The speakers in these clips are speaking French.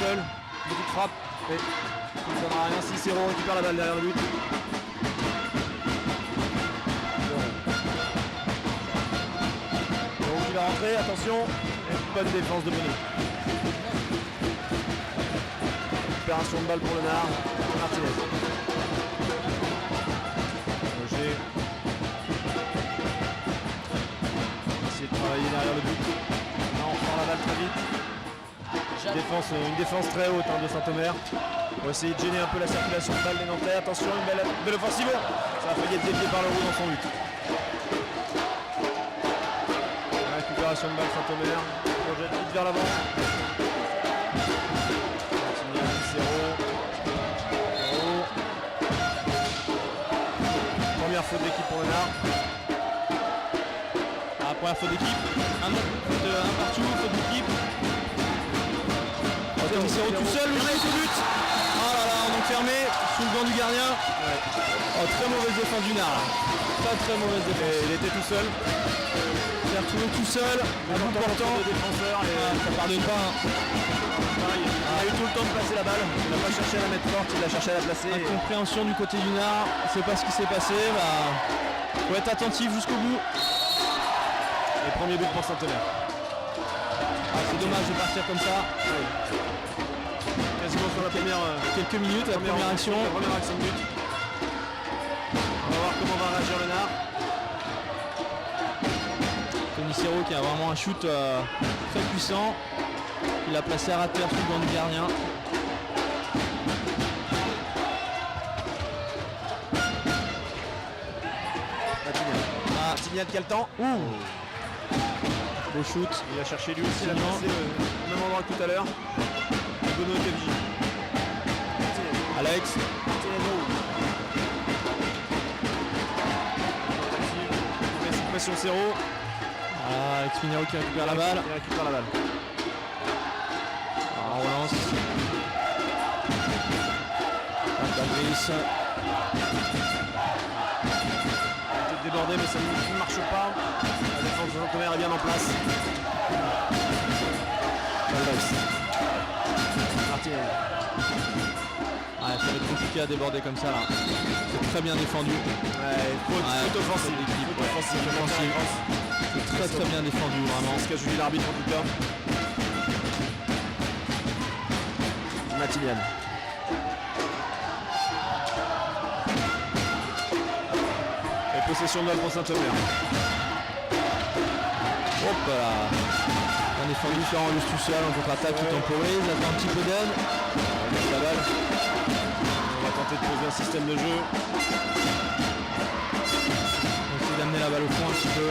seul. Petite frappe. Et ça ne donnera rien. Cicero récupère la balle derrière le but. Donc il va rentrer, attention. Et bonne défense de Bono. Récupération de balle pour Lenard. Martinez. Roger. Essayer de travailler derrière le but. Là on prend la balle très vite. Une défense très haute de Saint-Omer. On va essayer de gêner un peu la circulation de balle des Nantais. Attention, une belle offensive. Ça a failli être dévié par le roux dans son but. La récupération de balle Saint-Omer. Projette vite vers l'avant. Première faute d'équipe pour Lenard. Première faute d'équipe. Un partout, faute d'équipe. Cicero tout seul, le but. Oh là là, on est fermé sous le banc du gardien. Ouais. Oh, très mauvaise défense du Nard. Très mauvaise défense. Et il était tout seul. Il s'est retrouvé tout seul. Un bout portant. De défenseur. Ça pardonne pas. Il a eu tout le temps de passer la balle. Il n'a pas cherché à la mettre forte, il a cherché à la placer. Incompréhension du côté du Nard. C'est pas ce qui s'est passé. Faut être attentif jusqu'au bout. Et premier but pour Saint-Omer. C'est dommage de partir comme ça. Ouais. Quasiment sur la première. Quelques minutes, la première action. La première action de but. On va voir comment va réagir Lenard. Cicero qui a vraiment un shoot très puissant. Il a placé à rater sous le banc du gardien. Martignac qui a le temps. Beau shoot. Il a cherché lui aussi, il a placé au même endroit que tout à l'heure. Bono et Kevji. Alex. Pression 0. Alex Minero qui récupère la balle. Il récupère la balle. On relance. Fabrice. Il a été débordé mais ça ne marche pas. La défense de Saint-Omer est bien en place. Martinez. Ça va être compliqué à déborder comme ça là. C'est très bien défendu. Faute offensive. C'est très bien défendu vraiment. C'est ce qu'a jugé l'arbitre en tout cas. Matinian. Et possession de balle pour Saint-Omer. Hop là. Un défendu sur Angus tout seul en contre-attaque tout temporise. Il attend un petit peu d'aide. On va la balle. On va tenter de poser un système de jeu. On essaie d'amener la balle au fond un petit peu.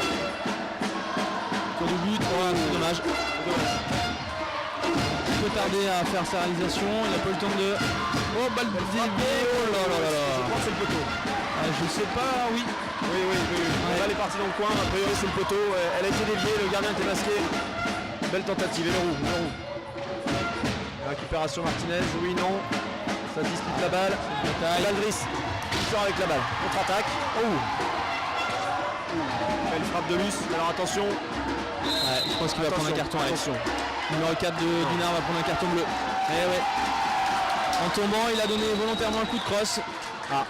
Tour du but, c'est dommage. Il peut tarder à faire sa réalisation, il n'a pas eu le temps de... Oh, balle déviée, oh là là là là. Je crois que c'est le poteau. Je sais pas, oui. Oui. Ouais. Là, elle est partie dans le coin, a priori c'est le poteau. Elle a été déviée, le gardien était masqué. Belle tentative, et le roux. La récupération Martinez, oui, non. Ça dispute la balle. Valdris qui sort avec la balle. Contre-attaque. Belle frappe de Luce, alors attention. Je pense qu'il va prendre un carton. Attention. Numéro 4 de Dinard va prendre un carton bleu. En tombant, il a donné volontairement un coup de crosse. Voilà.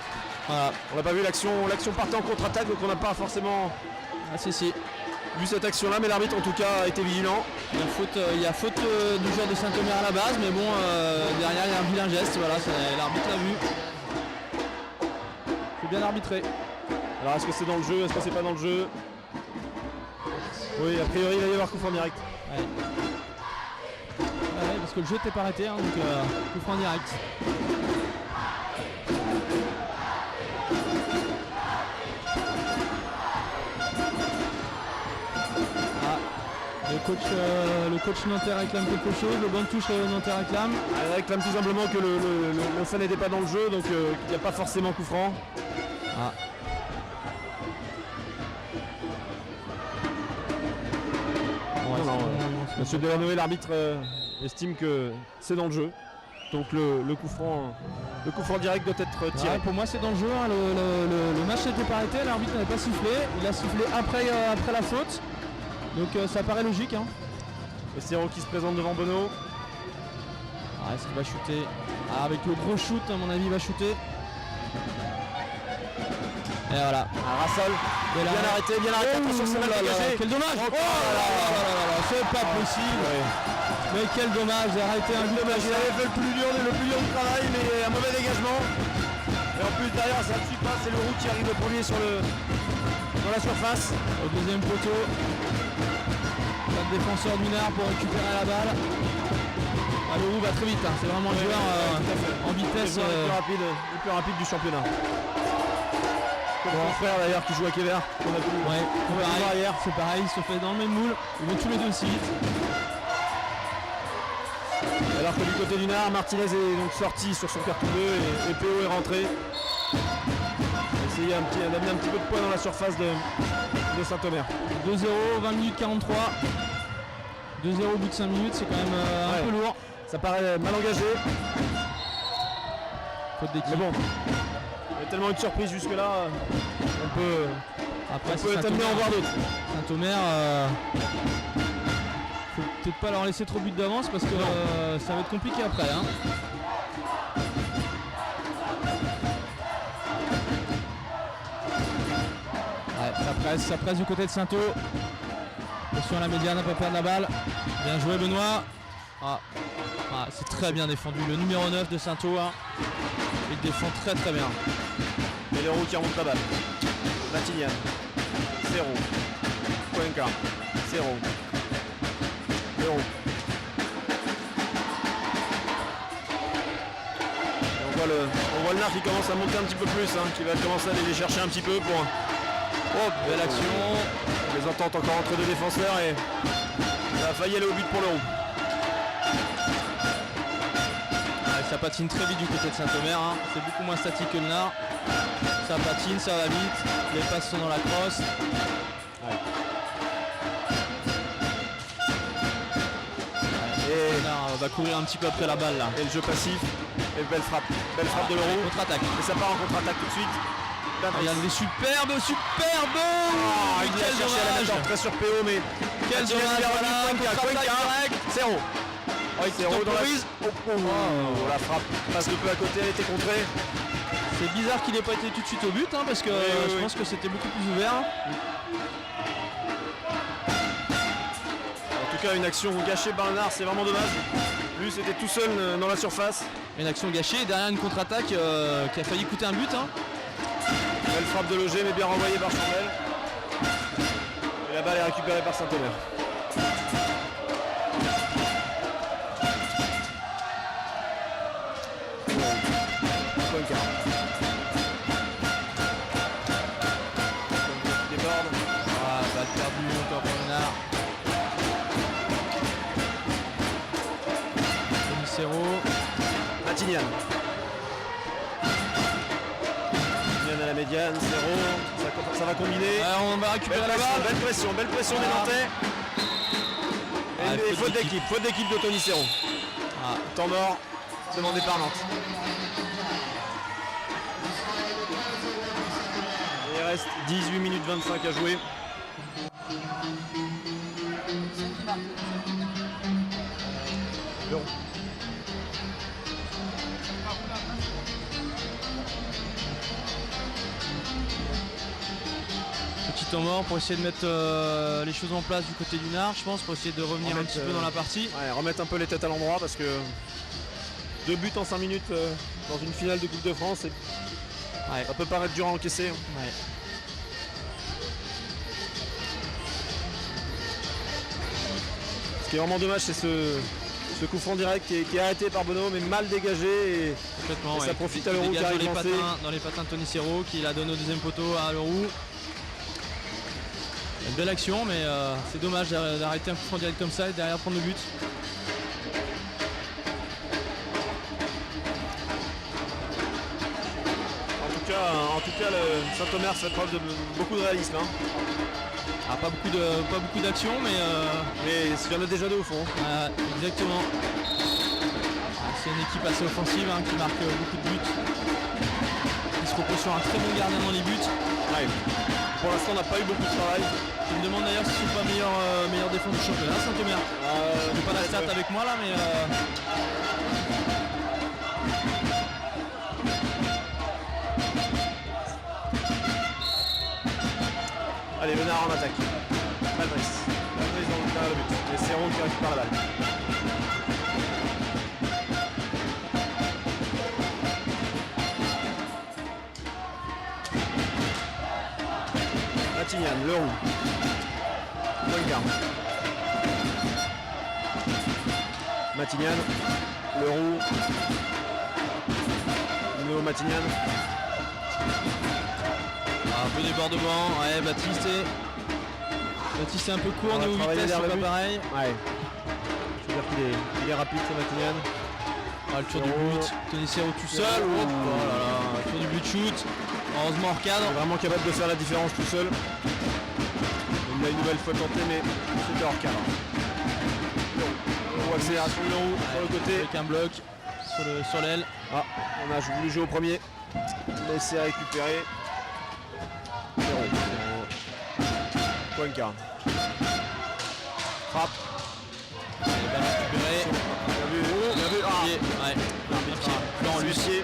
On n'a pas vu l'action partait en contre-attaque, donc on n'a pas forcément Si. vu cette action-là, mais l'arbitre en tout cas a été vigilant. Il y a faute du joueur de Saint-Omer à la base, mais bon, derrière il y a un vilain geste, voilà, l'arbitre l'a vu. Faut bien arbitrer. Alors est-ce que c'est dans le jeu, est-ce que c'est pas dans le jeu? Oui, a priori il va y avoir coup franc direct. Parce que le jeu n'était pas arrêté, donc coup franc direct. Le coach nantais réclame quelque chose, le banc de touche nantais réclame. Il réclame tout simplement que le fan n'était pas dans le jeu, donc il n'y a pas forcément coup franc. Monsieur Delanoë, l'arbitre estime que c'est dans le jeu. Donc le coup franc direct doit être tiré. Pour moi c'est dans le jeu, hein. Le match n'était pas arrêté, l'arbitre n'avait pas sifflé. Il a sifflé après la faute. Donc ça paraît logique. Hein. Estero qui se présente devant Bono. Est-ce qu'il va shooter? Avec le gros shoot, à mon avis, il va shooter. Et voilà. Rassol, bien arrêté, attention, c'est mal dégagé. Quel dommage! C'est pas possible! Mais quel dommage, j'ai arrêté un dommage, il avait fait le plus dur du travail, mais un mauvais dégagement. Et en plus derrière ça ne suit pas, c'est le roux qui arrive le premier dans la surface. Au deuxième poteau. Le défenseur du Nard pour récupérer la balle. Le roux va très vite, hein. C'est vraiment un joueur en vitesse. Le plus rapide du championnat. Comme mon frère d'ailleurs qui joue à Kévert. C'est pareil, ils se fait dans le même moule. Ils vont tous les deux aussi vite. Alors que du côté du Nard, Martinez est donc sorti sur son carton bleu et PO est rentré. Essayer d'amener un petit peu de poids dans la surface de Saint-Omer. 2-0, 20 minutes 43. 2-0 au bout de 5 minutes, c'est quand même un peu lourd. Ça paraît mal engagé. Faute d'équipe. Mais bon, il y a tellement eu de surprises jusque-là, on peut être amené à en voir d'autres. Saint-Omer, faut peut-être pas leur laisser trop but d'avance parce que ça va être compliqué après. Hein. Ça presse du côté de Saint-O. Attention à la médiane, à ne pas perdre la balle. Bien joué Benoît. C'est très bien défendu. Le numéro 9 de Saint-O. Hein. Il défend très très bien. Et le roux qui remonte la balle. Matignan. 0. Cuenca. 0. Le roux. On voit le Nard qui commence à monter un petit peu plus, hein, qui va commencer à aller les chercher un petit peu pour... Belle action. On les entend encore entre deux défenseurs et ça a failli aller au but pour le roux. Ça patine très vite du côté de Saint-Omer, hein. C'est beaucoup moins statique que le Nard. Ça patine, ça va vite, les passes sont dans la crosse. Et le Nard va courir un petit peu après la balle là. Et le jeu passif, et belle frappe de l'Euro. Contre-attaque. Et ça part en contre-attaque tout de suite. Regardez des superbes. Quel dommage. Très sur PO, mais quel dommage. Cuenca, 0. La frappe passe de peu à côté, elle était contrée. C'est bizarre qu'il n'ait pas été tout de suite au but, hein, parce que je pense que c'était beaucoup plus ouvert. En tout cas, une action gâchée par le Nard, c'est vraiment dommage. Lui, c'était tout seul dans la surface. Une action gâchée, derrière une contre-attaque qui a failli coûter un but. Hein. Belle frappe de Loger, mais bien renvoyée par Chambel. Et la balle est récupérée par Saint-Omer. Déborde. Balle perdue encore pour le Nard. Denis Matignan. À la médiane, 0, ça va combiner. On va récupérer la balle. Belle pression des Nantais. Et faute d'équipe de Tony Serrault. Temps mort demandé par Nantes. Et il reste 18 minutes 25 à jouer. Petit temps mort pour essayer de mettre les choses en place du côté du Nard, je pense, pour essayer de revenir un petit peu dans la partie. Remettre un peu les têtes à l'endroit parce que 2 buts en 5 minutes dans une finale de Coupe de France, ça peut paraître dur à encaisser. Ce qui est vraiment dommage, c'est ce coup franc direct qui est arrêté par Benoît, mais mal dégagé. Et ça profite à l'Euro qui arrive dans les patins de Tony Serrault, qui la donne au deuxième poteau à l'Euro. Une belle action, mais c'est dommage d'arrêter un coup franc direct comme ça et derrière prendre le but. En tout cas, le Saint-Omer fait preuve de beaucoup de réalisme. Pas beaucoup d'action, mais il y en a déjà deux au fond. Exactement. C'est une équipe assez offensive qui marque beaucoup de buts. Qui se repose sur un très bon gardien dans les buts. Pour l'instant, on n'a pas eu beaucoup de travail. Je me demande d'ailleurs si c'est pas meilleure défense du championnat, Saint-Omer. J'ai pas la stat avec moi là, mais Allez, Menard en attaque. Valdris derrière le but. Et Serrault qui récupère la balle. Matignan, Leroux. Poincaré. Matignan, Leroux. Nouveau Matignan. Un peu débordement, ouais, Baptiste est un peu court, niveau vitesse, c'est pas pareil. Ouais. Je veux dire qu'il est rapide, ce Matignan. Ah, le tour du but, Tony Serrault tout seul. Oh là là, tour du but shoot. Heureusement hors cadre. Vraiment capable de faire la différence tout seul. Il l'a une nouvelle fois tenté, mais c'était hors cadre. Accélération de Leroux sur le côté. Avec un bloc sur l'aile. Ah, on a voulu jouer au premier. Mais c'est récupéré. Poincaré. Frappe. Balle récupérée. Bien vu. Ah. Ouais. Dans l'huissier.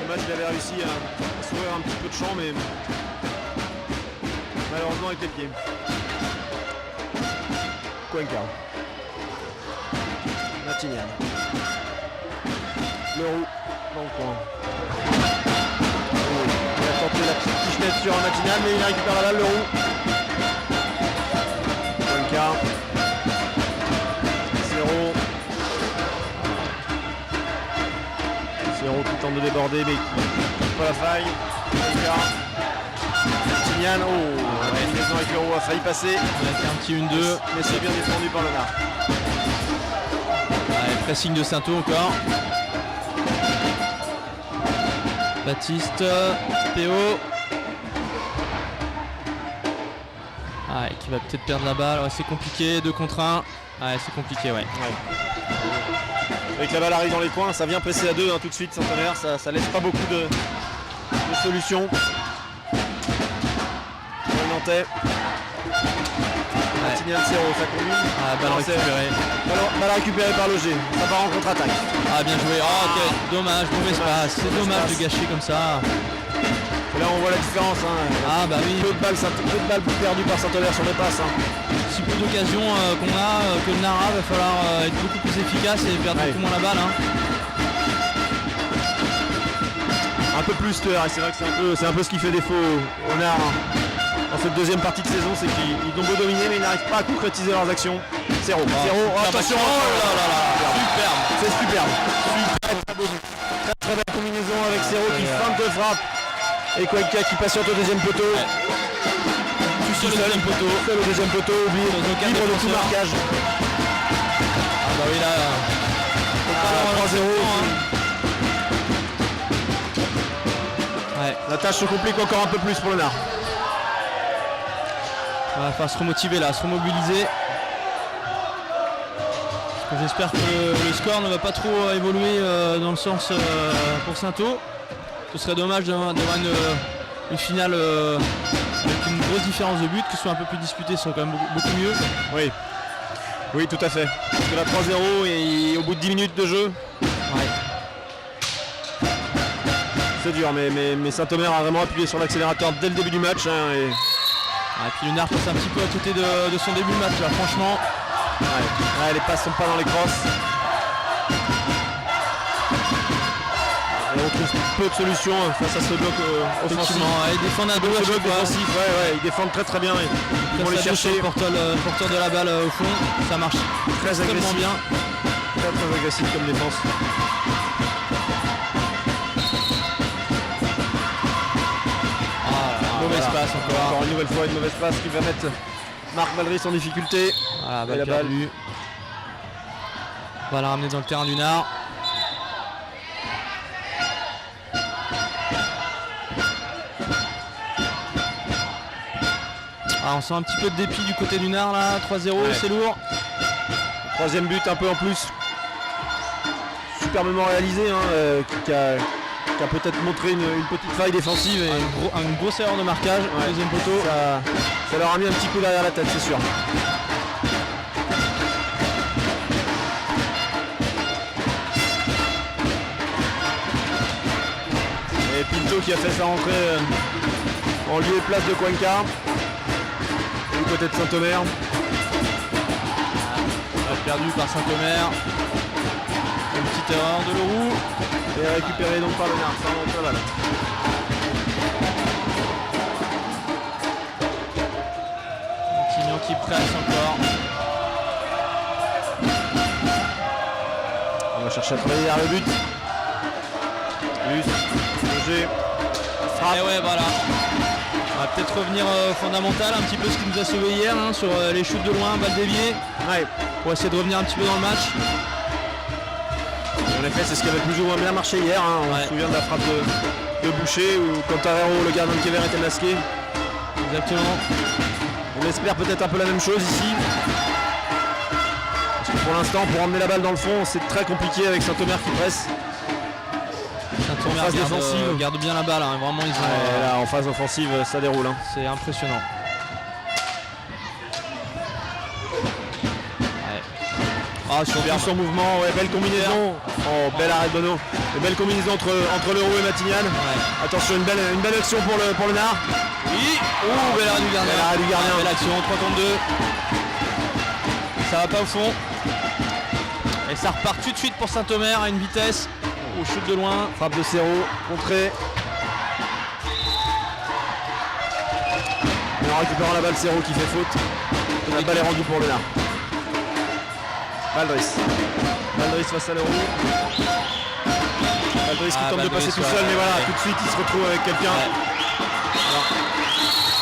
Dommage, il avait réussi à s'ouvrir un petit peu de champ, mais malheureusement avec les pieds. Poincaré. Matignan. Leroux dans le coin. Il a tenté la petite pichenette sur un Matignan, mais il récupère la balle, Leroux. Poincaré. Serrault qui tente de déborder, mais qui trouve pas la faille. Matignan, la combinaison avec Leroux a failli passer. Il a fait un petit 1-2. Mais c'est bien défendu par Lenard. Pressing de Sainto encore. Baptiste, PO. Qui va peut-être perdre la balle. Ouais, c'est compliqué, 2 contre 1. Ouais, c'est compliqué, ouais. Avec la balle arrive dans les coins, ça vient presser à 2 tout de suite, Saint-Omer, ça laisse pas beaucoup de solutions. Le Nantais. Matignan, Serrault, ça combine. Balle récupérée. Balle récupérée par Loger, ça part en contre-attaque. Bien joué. Ok, dommage, mauvais passe. C'est dommage de gâcher comme ça. Et là on voit la différence. Bah oui. Peu de balles perdues par Saint-Omer sur les passes. Si peu d'occasions qu'on a, que le Nara, va falloir être beaucoup plus efficace et perdre beaucoup moins la balle. Un peu plus tueur, et c'est vrai que c'est un peu ce qui fait défaut au Nara. Dans cette deuxième partie de saison, c'est qu'ils ont beau dominer, mais ils n'arrivent pas à concrétiser leurs actions. Serrault. Attention, Superbe. C'est superbe. Très belle combinaison avec Serrault qui feinte de frappe. Et Cuenca qui patiente au deuxième poteau. Seul au deuxième poteau. Seul au deuxième poteau, libre de tout marquage. Bah oui, là. 3-0. La tâche se complique encore un peu plus pour le Nard. Il va falloir se remotiver là, se remobiliser. J'espère que le score ne va pas trop évoluer dans le sens pour Sainto. Ce serait dommage d'avoir une finale avec une grosse différence de but, que ce soit un peu plus disputé, ce serait quand même beaucoup mieux. Oui, tout à fait. Parce que la 3-0 et au bout de 10 minutes de jeu. C'est dur, mais Saint-Omer a vraiment appuyé sur l'accélérateur dès le début du match. Et puis le Nard passe un petit peu à côté de son début de match là, franchement. Les passes sont pas dans les crosses. Et on trouve peu de solutions face à ce bloc offensif. Ils défendent à 2 ce bloc offensif, ils défendent très bien. Ils vont les chercher. Le porteur de la balle au fond, ça marche très agressif. Bien. Très agressif comme défense. Mauvais espace encore. Une nouvelle fois une mauvaise passe qui va mettre Marc Valdris en difficulté. La balle. On va la ramener dans le terrain du Nard. On sent un petit peu de dépit du côté du Nard là, 3-0, c'est lourd. Troisième but un peu en plus. Superbement réalisé, qui a peut-être montré une petite faille défensive. Et une grosse erreur de marquage, deuxième poteau. Ça leur a mis un petit coup derrière la tête, c'est sûr. Et Pinto qui a fait sa rentrée en lieu et place de Cuenca. Du côté de Saint-Omer. Perdu par Saint-Omer. Une petite erreur de Leroux. Et récupéré donc par le Nard. Ça remonte la balle. Quignon qui presse encore. On va chercher à travailler vers le but. Luz, Roger, frappe. Et ouais, voilà. On va peut-être revenir au fondamental, un petit peu ce qui nous a sauvé hier, hein, sur les shoots de loin, balles déviées. Ouais. Pour essayer de revenir un petit peu dans le match. En effet, c'est ce qui avait plus ou moins bien marché hier. Hein. On se souvient de la frappe de Boucher où Cantarero, le gardien de Kever, était masqué. Exactement. On espère peut-être un peu la même chose ici. Parce que pour l'instant, pour emmener la balle dans le fond, c'est très compliqué avec Saint-Omer qui presse. Saint-Omer garde bien la balle, hein. Vraiment ils ont. Ouais, là, en phase offensive, ça déroule. Hein. C'est impressionnant. Ah, sur son mouvement, ouais, belle combinaison. Oh, bel arrêt de Bono. Une belle combinaison entre Leroux et Matignan. Ouais. Attention, une belle action pour le Nard. Oui. Oh, bel arrêt du gardien. Bel arrêt du gardien. Belle action, 3 contre 2. Ça va pas au fond. Et ça repart tout de suite pour Saint-Omer à une vitesse. Au shoot de loin. Frappe de Serrault, contrée. Et en récupérant la balle, Serrault qui fait faute. Et la balle est rendue pour le Nard. Baldris face à Leroux. Baldris qui tente de passer tout seul, mais voilà, tout de suite il se retrouve avec quelqu'un.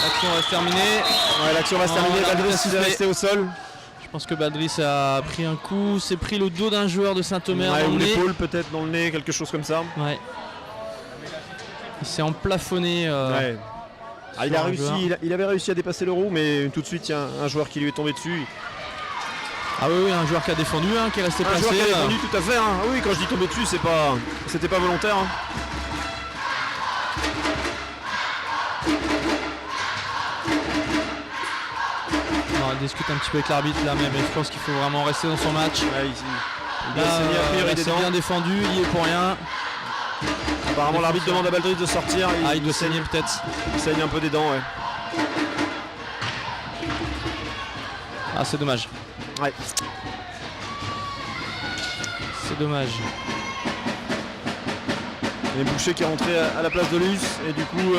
L'action va se terminer. Ouais, l'action va se terminer. Baldris est resté au sol. Je pense que Baldris a pris un coup, s'est pris le dos d'un joueur de Saint-Omer Ouais, dans ou le nez. l'épaule peut-être dans le nez, quelque chose comme ça. Ouais. Il s'est emplafonné. Ouais. Ah, il avait réussi à dépasser Leroux, mais tout de suite il y a un joueur qui lui est tombé dessus. Ah oui, un joueur qui a défendu, hein, qui est resté placé. Un joueur qui a défendu, tout à fait. Hein. Ah oui, quand je dis tomber dessus, c'était pas volontaire. Hein. On discute un petit peu avec l'arbitre là, mais je pense qu'il faut vraiment rester dans son match. Ouais, il c'est bien défendu, il est pour rien. Apparemment l'arbitre demande à Baldris de sortir. Il doit saigner peut-être. Il saigne un peu des dents, ouais. Ah, c'est dommage. Ouais. C'est dommage. Et Boucher qui est rentré à la place de Luz. Et du coup,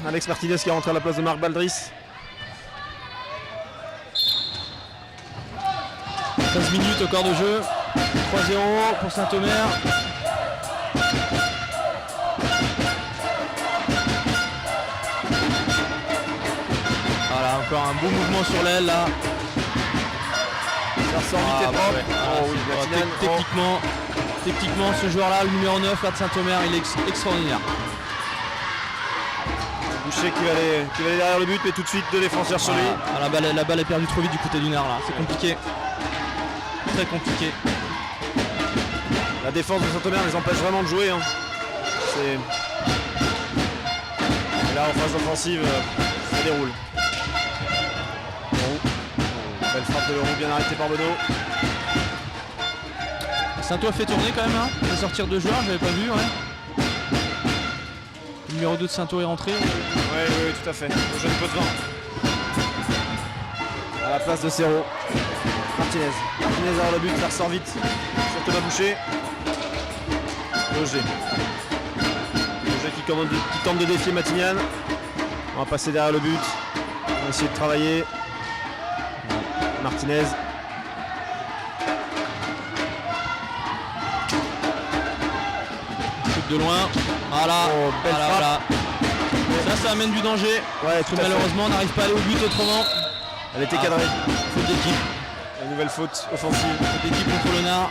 Alex Martinez qui est rentré à la place de Marc Baldris. 15 minutes au corps de jeu. 3-0 pour Saint-Omer. Voilà, encore un beau mouvement sur l'aile là. Ça ressort vite et propre. Techniquement, ce joueur-là, le numéro 9 là, de Saint-Omer, il est extraordinaire. Boucher qui va aller derrière le but, mais tout de suite deux défenseurs sur lui. Ah, la balle est perdue trop vite du côté du Nard là. C'est compliqué. Très compliqué. La défense de Saint-Omer les empêche vraiment de jouer. Hein. Et là en phase offensive, ça déroule. Belle frappe de Leroux, bien arrêtée par Bono. Saint-Omer a fait tourner quand même, hein. Il fait sortir deux joueurs, j'avais pas vu. Ouais. Le numéro 2 de Saint-Omer est rentré. Oui, tout à fait. Le jeune Potvin. À la place de Serrault. Martinez vers le but, ça ressort vite sur Thomas Boucher. Roger qui tente de défier Matignan. On va passer derrière le but. On va essayer de travailler. Martinez. Shoot de loin. Voilà. Oh, belle frappe. Voilà. Ça amène du danger. Ouais, malheureusement, on n'arrive pas à aller au but autrement. Elle était cadrée. Faute d'équipe. Une nouvelle faute offensive. Faute d'équipe contre le Nard.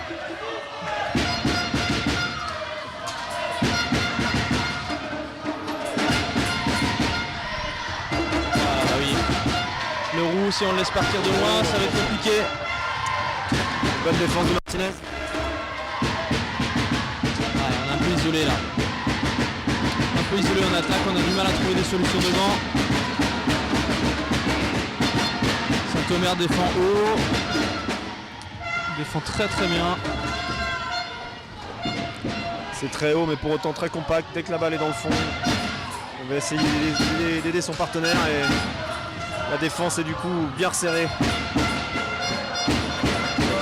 Leroux, si on le laisse partir de loin, ça va être compliqué. Bonne défense de Martinez. Ouais, on est un peu isolé là. Un peu isolé en attaque, on a du mal à trouver des solutions devant. Saint-Omer défend haut. Défend très bien. C'est très haut mais pour autant très compact. Dès que la balle est dans le fond, On va essayer d'aider son partenaire et la défense est du coup bien resserrée.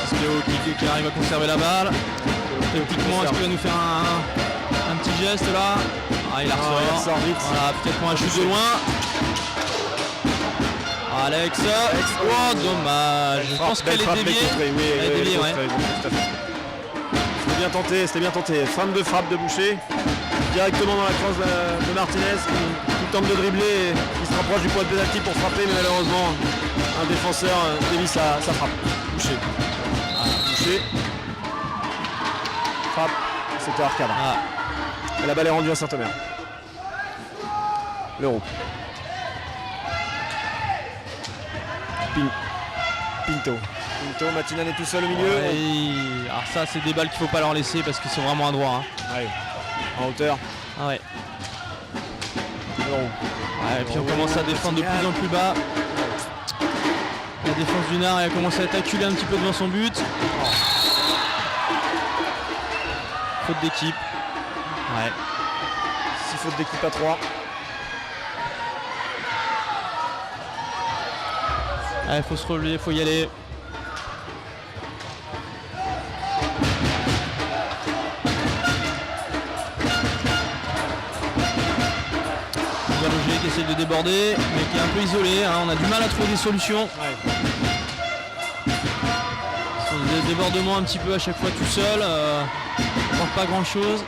Théo qui arrive à conserver la balle. Théoriquement, est-ce qu'il va nous faire un petit geste là? Ah, il la ressort vite. Voilà, peut-être pour un shoot de loin. Alex. Oh, dommage. Je pense qu'elle est déviée. Oui, elle est déviée, ouais. C'était bien tenté. Fin de frappe de Boucher. Directement dans la crosse de Martinez qui tente de dribbler et qui se rapproche du point de pénalty pour frapper, mais malheureusement un défenseur dévie sa frappe. Boucher. Boucher. Frappe. C'était hors cadre. Et la balle est rendue à Saint-Omer. L'Euro. Pinto, Matinane est tout seul au milieu. Ouais, alors ça c'est des balles qu'il ne faut pas leur laisser parce qu'ils sont vraiment à droit. Ouais. En hauteur. Ah ouais. Ouais, et puis on commence à défendre de plus en plus bas. La défense du Nard a commencé à être acculée un petit peu devant son but. Faute d'équipe. Ouais. 6 fautes d'équipe à 3. Il faut se relever, il faut y aller. Loger qui essaye de déborder, mais qui est un peu isolé. Hein. On a du mal à trouver des solutions. Ouais. Ce sont des débordements un petit peu à chaque fois tout seul. On ne pas grand chose.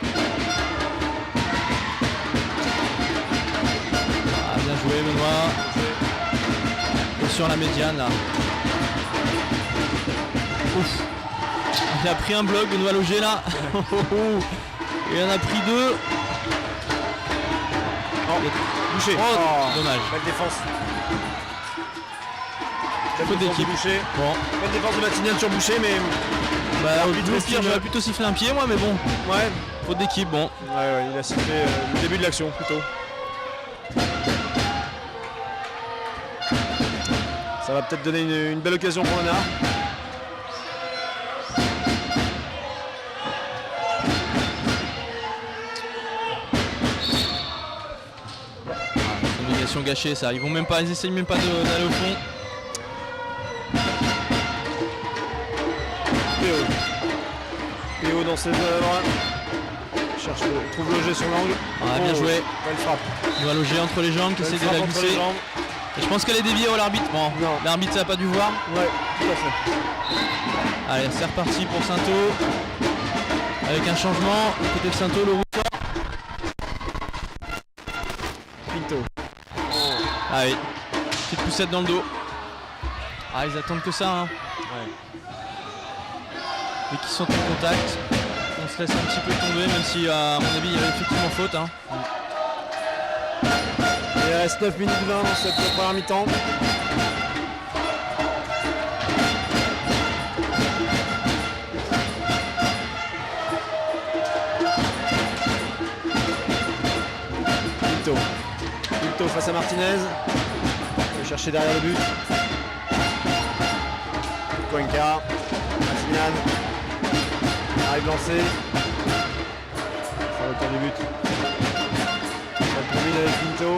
Bien joué Benoît. Sur la médiane là. Ouf. Il a pris un bloc Benoît Loger là. Il en a pris 2. Boucher. Dommage. Belle défense. Faute d'équipe. Boucher. Bon. Belle défense de Matignan sur Boucher, mais. Au pire, j'aurais plutôt sifflé un pied moi, mais bon. Ouais. Faute d'équipe, bon. Ouais, il a sifflé le début de l'action plutôt. Ça va peut-être donner une belle occasion pour le Nard. Communication gâchée ça, ils essayent même pas d'aller au fond. Péo dans ses œuvres. Trouve Loger sur l'angle. Bien joué. Belle frappe. Il va Loger entre les jambes qui essaie de la glisser. Et je pense qu'elle est déviée au l'arbitre. Bon, l'arbitre ça n'a pas dû voir. Ouais, tout à fait. Allez, c'est reparti pour Saint-O. Avec un changement. Côté de Saint-O, le ressort. Pinto. Ah oui. Petite poussette dans le dos. Ah, ils attendent que ça. Hein. Ouais. Et qui sont en contact. On se laisse un petit peu tomber, même si à mon avis il y avait effectivement faute. Hein. Il reste 9 minutes 20 dans cette première mi-temps. Pinto face à Martinez. Il va chercher derrière le but. Cuenca. Matignan. Arrive lancé. Sur le temps du but. Ça termine avec Pinto.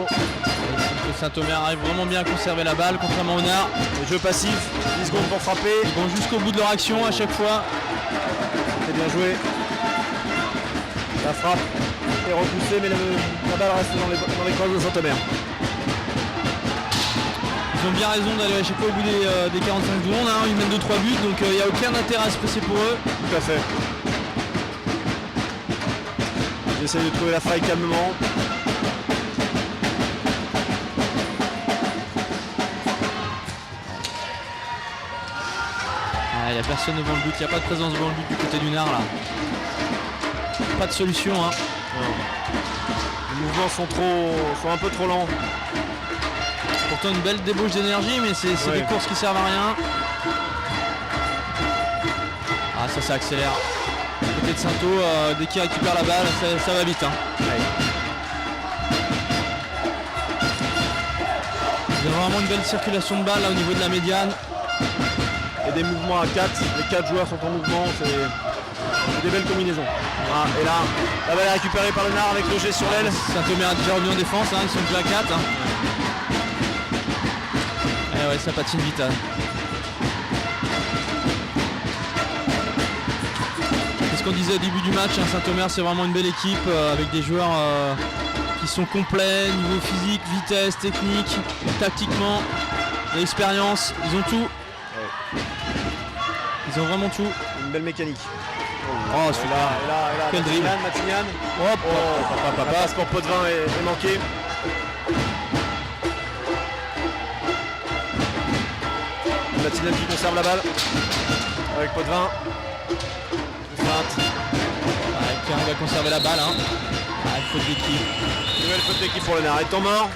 Saint-Omer arrive vraiment bien à conserver la balle, contrairement au Nard. Le jeu passif, 10 secondes pour frapper. Ils vont jusqu'au bout de leur action à chaque fois. C'est bien joué. La frappe est repoussée, mais la balle reste dans les crosses de Saint-Omer. Ils ont bien raison d'aller à chaque fois au bout des 45 secondes. Hein. Ils mènent 2-3 buts, donc il n'y a aucun intérêt à se passer pour eux. Tout à fait. Ils essayent de trouver la faille calmement. Il n'y a personne devant le but, il n'y a pas de présence devant le but du côté du Nard là. Pas de solution. Hein. Les mouvements sont un peu trop lents. Pourtant une belle débauche d'énergie, mais c'est des courses qui servent à rien. Ah ça accélère. Côté de Saint-O, dès qu'il récupère la balle, ça va vite. Hein. Il y a vraiment une belle circulation de balle là, au niveau de la médiane. Et des mouvements à 4, les 4 joueurs sont en mouvement, Des belles combinaisons. Ah, et là, la balle est récupérée par le Nard avec Loger sur l'aile. Saint-Omer a déjà revenu en défense, hein, ils sont déjà à 4. Hein. Et ouais, ça patine vite. Hein. C'est ce qu'on disait au début du match, hein, Saint-Omer c'est vraiment une belle équipe avec des joueurs qui sont complets, niveau physique, vitesse, technique, tactiquement, l'expérience, ils ont tout. Ouais. Ils ont vraiment tout. Une belle mécanique. Oh, celui-là. Et là, quel dribble. Matignan. Hop, La passe pour Potvin est manquée. Matignan qui conserve la balle avec Potvin. Qui arrive à conserver la balle. Hein. Ah, une faute d'équipe. Nouvelle faute d'équipe pour le Nard. Et temps mort.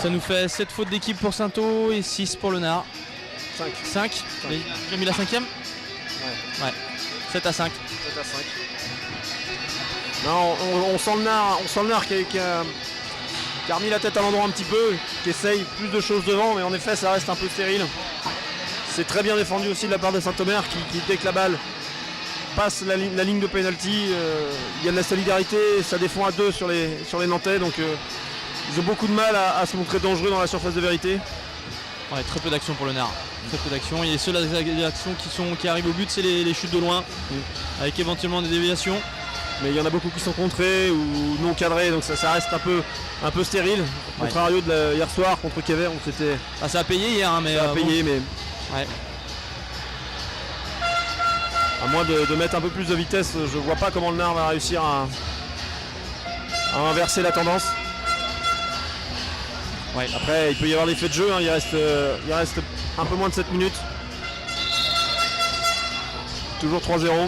Ça nous fait 7 fautes d'équipe pour Saint-O et 6 pour le Nard. 5. J'ai mis la 5e. Ouais. 7 à 5. 7 à 5. Non, on sent le Nard qui a remis la tête à l'endroit un petit peu, qui essaye plus de choses devant, mais en effet ça reste un peu stérile. C'est très bien défendu aussi de la part de Saint-Omer qui dès que la balle passe la ligne de pénalty, il y a de la solidarité, ça défend à 2 sur les Nantais, donc ils ont beaucoup de mal à se montrer dangereux dans la surface de vérité. Ouais, très peu d'action pour le Nard. Très peu d'action. Et les seules actions qui arrivent au but, c'est les chutes de loin, avec éventuellement des déviations. Mais il y en a beaucoup qui sont contrés ou non cadrés, donc ça reste un peu stérile. Au contrario de hier soir contre Québec, on s'était. Ah, ça a payé hier, hein, mais. Ça a payé, mais. Ouais. À moins de mettre un peu plus de vitesse, je vois pas comment le Nard va réussir à inverser la tendance. Ouais. Après, il peut y avoir des faits de jeu, hein. il reste un peu moins de 7 minutes. Toujours 3-0.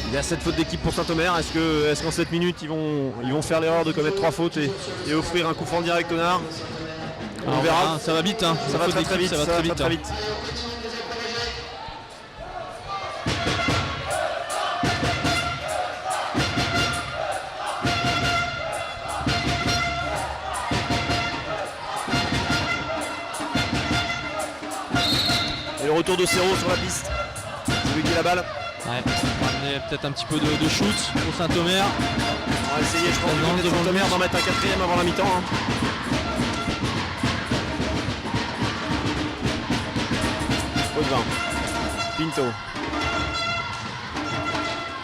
Il y a 7 fautes d'équipe pour Saint-Omer. Est-ce qu'en 7 minutes ils vont faire l'erreur de commettre 3 fautes et offrir un coup franc direct au Nard? On verra. Ça va vite. Hein. Ça va très vite. Ça va très vite. Et le retour de Serrault sur la piste. C'est lui qui a la balle. Ouais, on va amener peut-être un petit peu de shoot pour Saint-Omer. On va essayer, je pense, de Saint-Omer d'en mettre un 4e avant la mi-temps. Hein. Potvin. Pinto.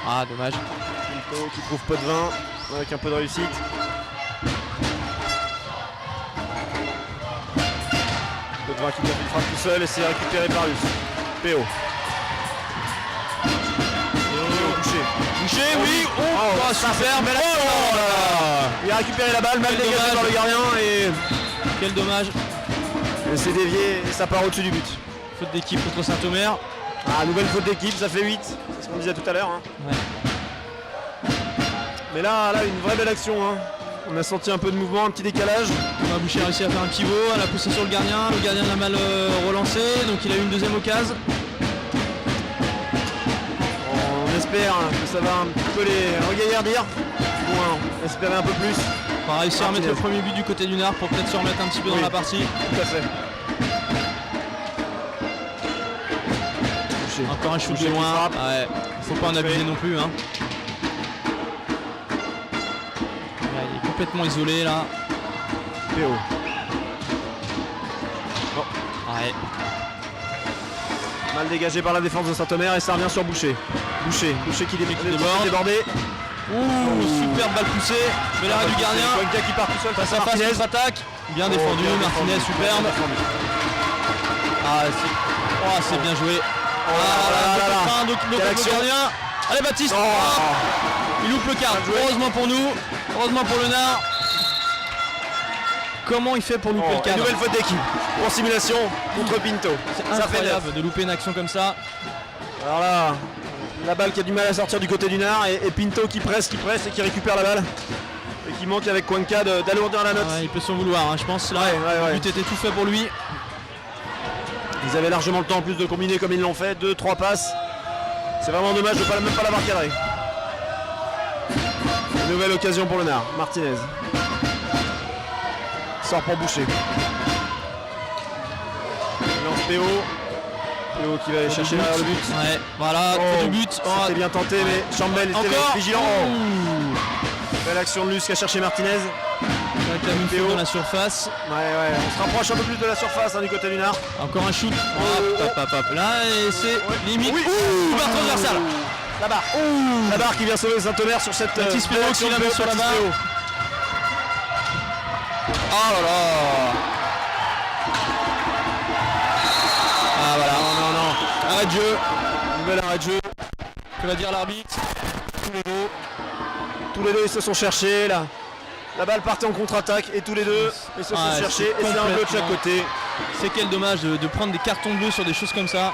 Ah, dommage. Pinto qui trouve Potvin avec un peu de réussite. Potvin qui frappe tout seul et c'est récupéré par Luce. PO. Boucher, oui. Super, mais là, il a récupéré la balle, mal dégagé par le gardien et quel dommage. C'est dévié et ça part au-dessus du but. Faute d'équipe contre Saint-Omer. Ah, nouvelle faute d'équipe, ça fait 8. C'est ce qu'on disait tout à l'heure. Hein. Ouais. Mais là, une vraie belle action. Hein. On a senti un peu de mouvement, un petit décalage. Boucher a réussi à faire un pivot, elle a poussé sur le gardien l'a mal relancé, donc il a eu une deuxième occasion. On espère que ça va un petit peu les regaillardir. Bon, espérer un peu plus. On va réussir à mettre le premier but du côté du Nard pour peut-être se remettre un petit peu dans la partie. Tout à fait. Encore un shoot de loin. Ouais. Faut pas en abuser non plus. Hein. Ouais, il est complètement isolé là. PO. Oh. Ouais. Mal dégagé par la défense de Saint-Omer et ça revient sur Boucher. Boucher qui débordé. Ouh, superbe balle poussée. Mais l'arrêt du gardien. Cuenca qui part tout seul face à face, contre-attaque. Bien défendu, Martinez, superbe. Ah, c'est bien joué. Le gardien. Allez Baptiste. Il loupe le quart. Heureusement pour nous. Heureusement pour le Nard. Comment il fait pour louper le cadre? Nouvelle faute d'équipe pour simulation contre Pinto. C'est incroyable de louper une action comme ça. Alors là, la balle qui a du mal à sortir du côté du Nard et Pinto qui presse et qui récupère la balle. Et qui manque avec Cuenca d'alourdir la note. Ouais, il peut s'en vouloir, hein. Je pense là, le but était tout fait pour lui. Ils avaient largement le temps en plus de combiner comme ils l'ont fait. 2-3 passes. C'est vraiment dommage de ne même pas l'avoir cadré. Nouvelle occasion pour le Nard. Martinez. Sort pour Boucher. Lance PO. Péo qui va aller chercher derrière le but. Ouais, voilà, Oh, du but. Oh, c'était bien tenté, mais Chambel était encore vigilant. Ouh. Belle action de Luz qui a cherché Martinez. Avec la Péo. dans la surface. Ouais, on se rapproche un peu plus de la surface du côté du Nard. Encore un shoot. Hop. Là, et c'est limite. Oui. Ouh, barre transversale. La barre. La barre qui vient sauver Saint-Omer sur cette Baptiste Péo action qui la de met sur la Baptiste barre. Péo. Oh là là. Ah voilà. Non. Arrêt de jeu. Nouvel arrêt de jeu. Que va dire l'arbitre? Tous les deux ils se sont cherchés là. La balle partait en contre-attaque et tous les deux ils se sont cherchés et c'est un bleu de chaque côté. C'est quel dommage de prendre des cartons bleus sur des choses comme ça.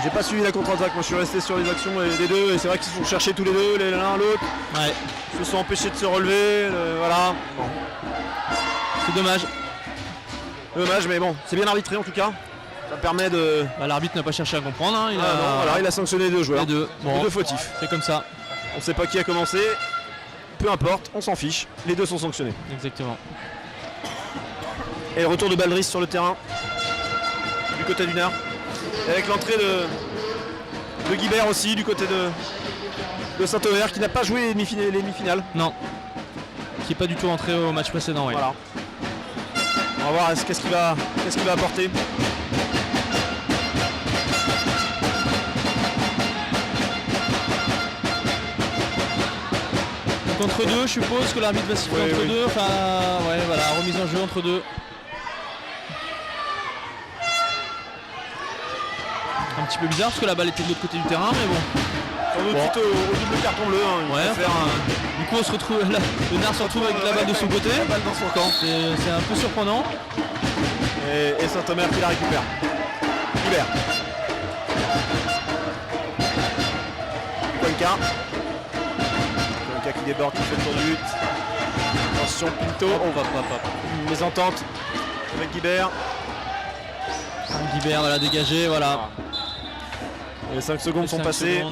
J'ai pas suivi la contre-attaque, moi je suis resté sur les actions des deux et c'est vrai qu'ils se sont cherchés tous les deux, l'un l'autre. Ouais. Ils se sont empêchés de se relever, voilà. Bon. C'est dommage. Dommage mais bon, c'est bien arbitré en tout cas. Ça permet de. Bah, l'arbitre n'a pas cherché à comprendre. Hein. Il a sanctionné les deux joueurs. Les deux. Bon, les deux fautifs. C'est comme ça. On sait pas qui a commencé. Peu importe, on s'en fiche. Les deux sont sanctionnés. Exactement. Et le retour de Baldris sur le terrain. Du côté du Nard. Et avec l'entrée de Guibert aussi du côté de Saint-Omer qui n'a pas joué les demi-finales. Non. Qui n'est pas du tout entré au match précédent. Ouais. Voilà. On va voir qu'est-ce qu'il va apporter. Entre deux, je suppose que l'arbitre va siffler entre deux. Enfin, ouais, voilà, remise en jeu entre deux. Un petit peu bizarre parce que la balle était de l'autre côté du terrain, mais bon. Sans doute suite au double carton bleu. Du coup, on se retrouve, le Nard se retrouve avec la balle de son côté. La balle dans son camp. C'est un peu surprenant. Et Saint-Omer qui la récupère. Guibert. Cuenca qui déborde, qui fait le tour du but. Attention Pinto. Une mésentente avec Guibert. Guibert va la dégager, voilà. Les 5 secondes sont passées.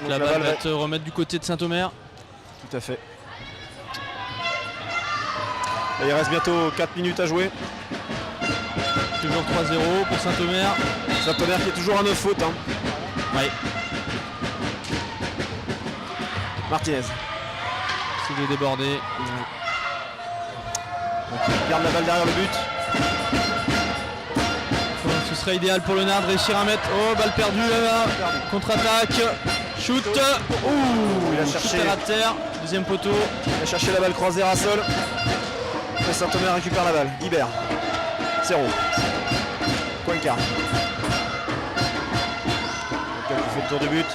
La balle va te remettre du côté de Saint-Omer. Tout à fait. Et il reste bientôt 4 minutes à jouer. Toujours 3-0 pour Saint-Omer. Saint-Omer qui est toujours à 9 fautes. Hein. Ouais. Martinez. C'est débordé. Il garde la balle derrière le but. Ce serait idéal pour le Nard de réussir à mettre. Oh, balle perdue là. Contre-attaque. Shoot. Ouh, il a cherché à terre. Deuxième poteau. Il a cherché la balle croisée à sol. Et Saint-Omer récupère la balle. Guibert. 0. Cuenca. Cuenca qui fait le tour du but.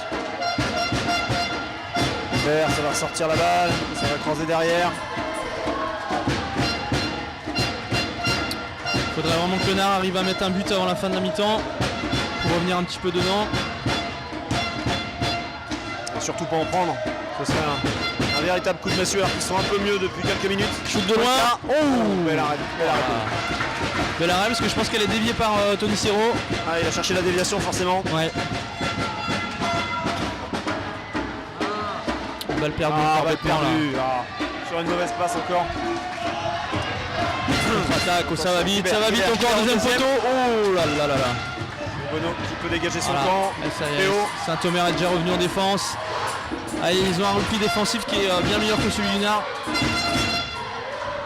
Guibert, ça va ressortir la balle. Ça va croiser derrière. Il faudrait vraiment que le Nard arrive à mettre un but avant la fin de la mi-temps pour revenir un petit peu dedans. Et surtout pas en prendre. Ce serait un véritable coup de massue alors qu'ils sont un peu mieux depuis quelques minutes. Shoot de loin. Oh, bel arrêt. Bel arrêt parce que je pense qu'elle est déviée par Tony Serrault. Ah, il a cherché la déviation forcément. Ouais. Balle perdue. Balle perdue. Sur une mauvaise passe encore. Contre-attaque, ça va vite encore, deuxième poteau. Oh là là là là. Bono qui peut dégager son camp. Saint-Omer est déjà revenu en défense. Ah, ils ont un repli défensif qui est bien meilleur que celui du Nard.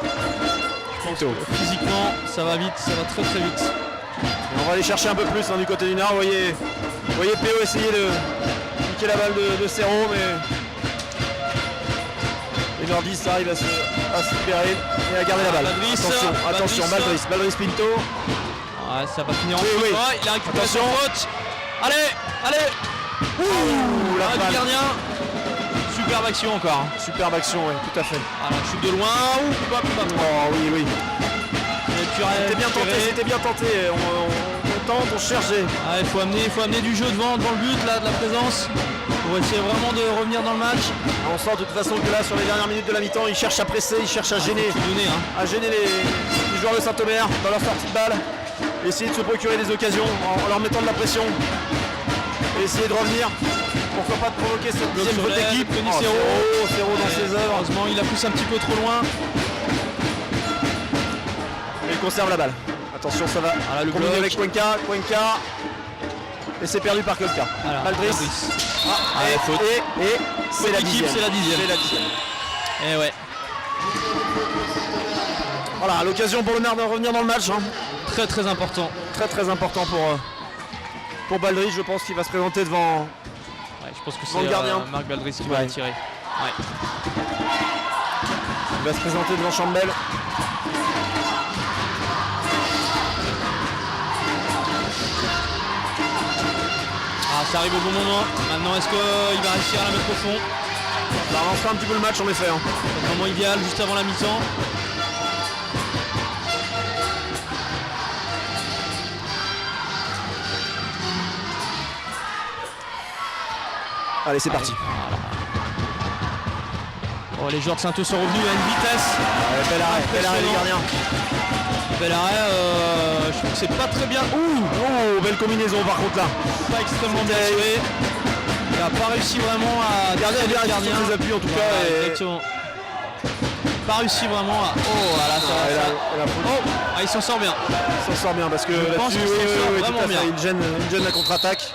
Je pense que physiquement, ça va vite, ça va très très vite. Et on va aller chercher un peu plus du côté du Nard. Vous voyez Péo essayer de piquer la balle de Serrault, mais les nordistes arrivent à se libérer et à garder la balle. Attention, Baldris Pinto. Ouais, ça va finir en faute. Oui. Ouais, il a récupéré son faute. Allez. Ouh, la balle du gardien. Superbe action encore. Superbe action, oui, tout à fait. Alors, chute de loin. Oh oui. C'était bien tenté. On tente, on cherche. Il faut amener du jeu devant le but, là, de la présence. Pour essayer vraiment de revenir dans le match. On sent de toute façon que là sur les dernières minutes de la mi-temps, ils cherchent à presser, ils cherchent à gêner, les joueurs de Saint-Omer dans leur sortie de balle, essayer de se procurer des occasions en leur mettant de la pression et essayer de revenir. Pourquoi pas de provoquer cette deuxième faute d'équipe. Serrault dans ses œuvres. Heureusement il a poussé un petit peu trop loin. Et il conserve la balle. Attention, ça va. Voilà le Combiné bloc. avec Cuenca. Et c'est perdu par Cuenca. Baldris. Faute. Et c'est la Équipe, 10e. c'est la 10e. Et ouais. Voilà, l'occasion pour le Nard de revenir dans le match. Hein. Très très important. Très important pour Baldris. Je pense qu'il va se présenter devant. Ouais, je pense que le gardien. c'est Marc Baldris qui va tirer. Ouais. Il va se présenter devant Chambel. Ah, ça arrive au bon moment. Maintenant, est-ce qu'il va réussir à la mettre au fond? Ça relancera un petit peu le match en effet. Hein. C'est le moment idéal juste avant la mi-temps. Allez, c'est parti. Voilà. Bon, les joueurs de Saint-Eau sont revenus à une vitesse. Bel arrêt les gardiens. Bel arrêt, je trouve que c'est pas très bien. Oh, belle combinaison par contre là. Pas extrêmement bien tiré. Il n'a pas réussi vraiment à Gardien bien gardien. les appuis en tout cas. Et... Exactement. Pas réussi vraiment à. Oh voilà, ça va. Oh, il s'en sort bien. Il s'en sort bien parce que je pense qu'il s'en sort vraiment bien. Il gêne la contre-attaque.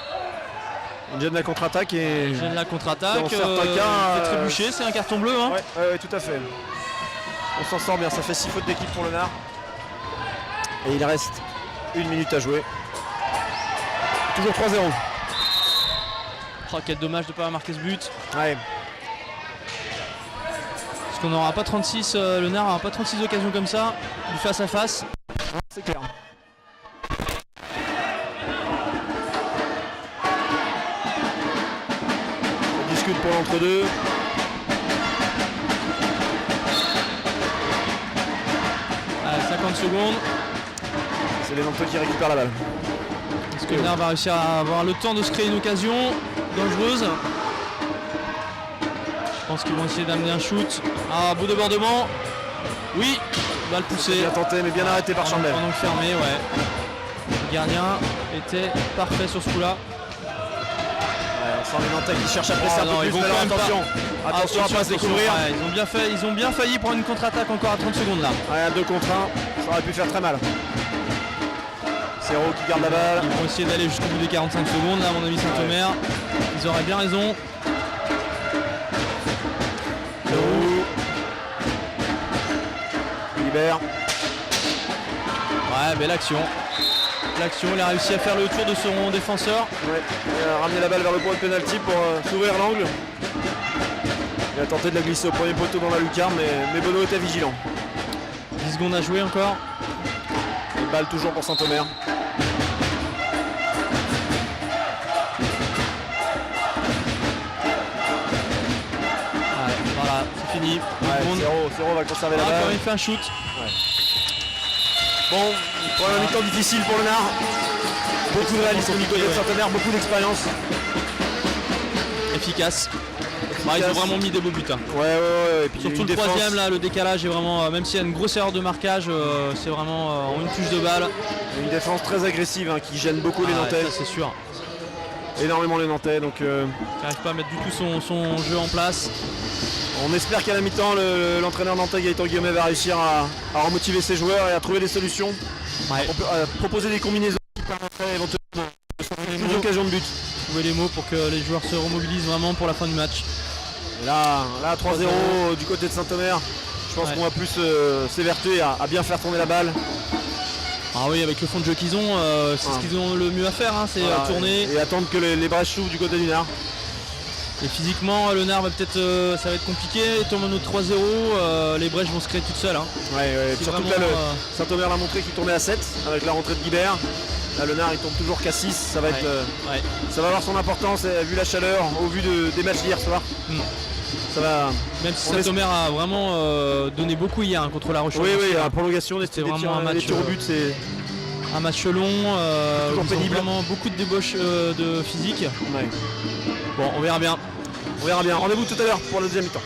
Il gêne la contre-attaque et. Il gêne la contre-attaque. Dans certains cas. Fait trébucher, c'est un carton bleu. Hein. Ouais, tout à fait. On s'en sort bien, ça fait 6 fautes d'équipe pour le Nard. Et il reste 1 minute à jouer. Toujours 3-0. Oh, quel dommage de ne pas avoir marqué ce but. Ouais. Parce qu'on n'aura pas 36, le Nard n'aura pas 36 occasions comme ça, du face à face. C'est clair. On discute pour l'entre-deux. À 50 secondes. C'est les Nantais qui récupèrent la balle. Est-ce que le Nard va réussir à avoir le temps de se créer une occasion dangereuse? Je pense qu'ils vont essayer d'amener un shoot. Ah, beau débordement. Oui, il va le pousser. Bien tenté, mais bien arrêté par Chambel. Pendant que fermé, ouais. Le gardien était parfait sur ce coup-là. On sent les Nantais qui cherchent à presser un peu plus, mais alors attention à pas se découvrir. Ouais, ils ont bien failli prendre une contre-attaque encore à 30 secondes là. Ouais, 2 contre 1, ça aurait pu faire très mal. Cero qui garde la balle. Ils vont essayer d'aller jusqu'au bout des 45 secondes là, à mon avis, Saint-Omer. Ils auraient bien raison. Libère. Ouais, belle action. L'action, il a réussi à faire le tour de son défenseur. Ouais, il a ramené la balle vers le point de pénalty pour s'ouvrir l'angle. Il a tenté de la glisser au premier poteau dans la lucarne, mais Bono était vigilant. 10 secondes à jouer encore. Et balle toujours pour Saint-Omer. Voilà, c'est fini. Cero va conserver la balle. Quand il fait un shoot. Ouais. Bon, pour un mi-temps difficile pour le Nard. Beaucoup de réalisme du côté de Saint-Omer, beaucoup d'expérience. Efficace. Bah, ils ont vraiment mis des beaux buts. Hein. Ouais. Et puis surtout le troisième, là, le décalage est vraiment, même s'il y a une grosse erreur de marquage, c'est vraiment en une touche de balle. Une défense très agressive hein, qui gêne beaucoup les Nantais. C'est sûr. Énormément les Nantais. Donc, qui n'arrive pas à mettre du tout son jeu en place. On espère qu'à la mi-temps, l'entraîneur nantais Gaëtan Guillaumet va réussir à remotiver ses joueurs et à trouver des solutions. Ouais. À proposer des combinaisons qui permettraient éventuellement des occasions de but. Trouver les mots pour que les joueurs se remobilisent vraiment pour la fin du match. Et là 3-0 du côté de Saint-Omer. Je pense qu'on va plus s'évertuer à bien faire tourner la balle. Ah oui, avec le fond de jeu qu'ils ont, c'est ce qu'ils ont le mieux à faire, hein, c'est tourner. Et attendre que les brèches s'ouvrent du côté du Nard. Et physiquement, le Nard va peut-être, ça va être compliqué. Étant donné 3-0, les brèches vont se créer toutes seules. Hein. Ouais. Surtout que là, Saint-Omer l'a montré qu'il tournait à 7 avec la rentrée de Guibert. Là, le Nard il tourne toujours qu'à 6. Ça va être, ça va avoir son importance vu la chaleur, au vu des matchs d'hier soir. Ça va. Même si Saint-Omer a vraiment donné beaucoup hier hein, contre La Rochelle. Oui, la prolongation des vraiment un match tirs au but, c'est un match long. toujours pénible. Vraiment beaucoup de débauches de physique. Ouais. Bon, on verra bien. Rendez-vous tout à l'heure pour le deuxième mi-temps.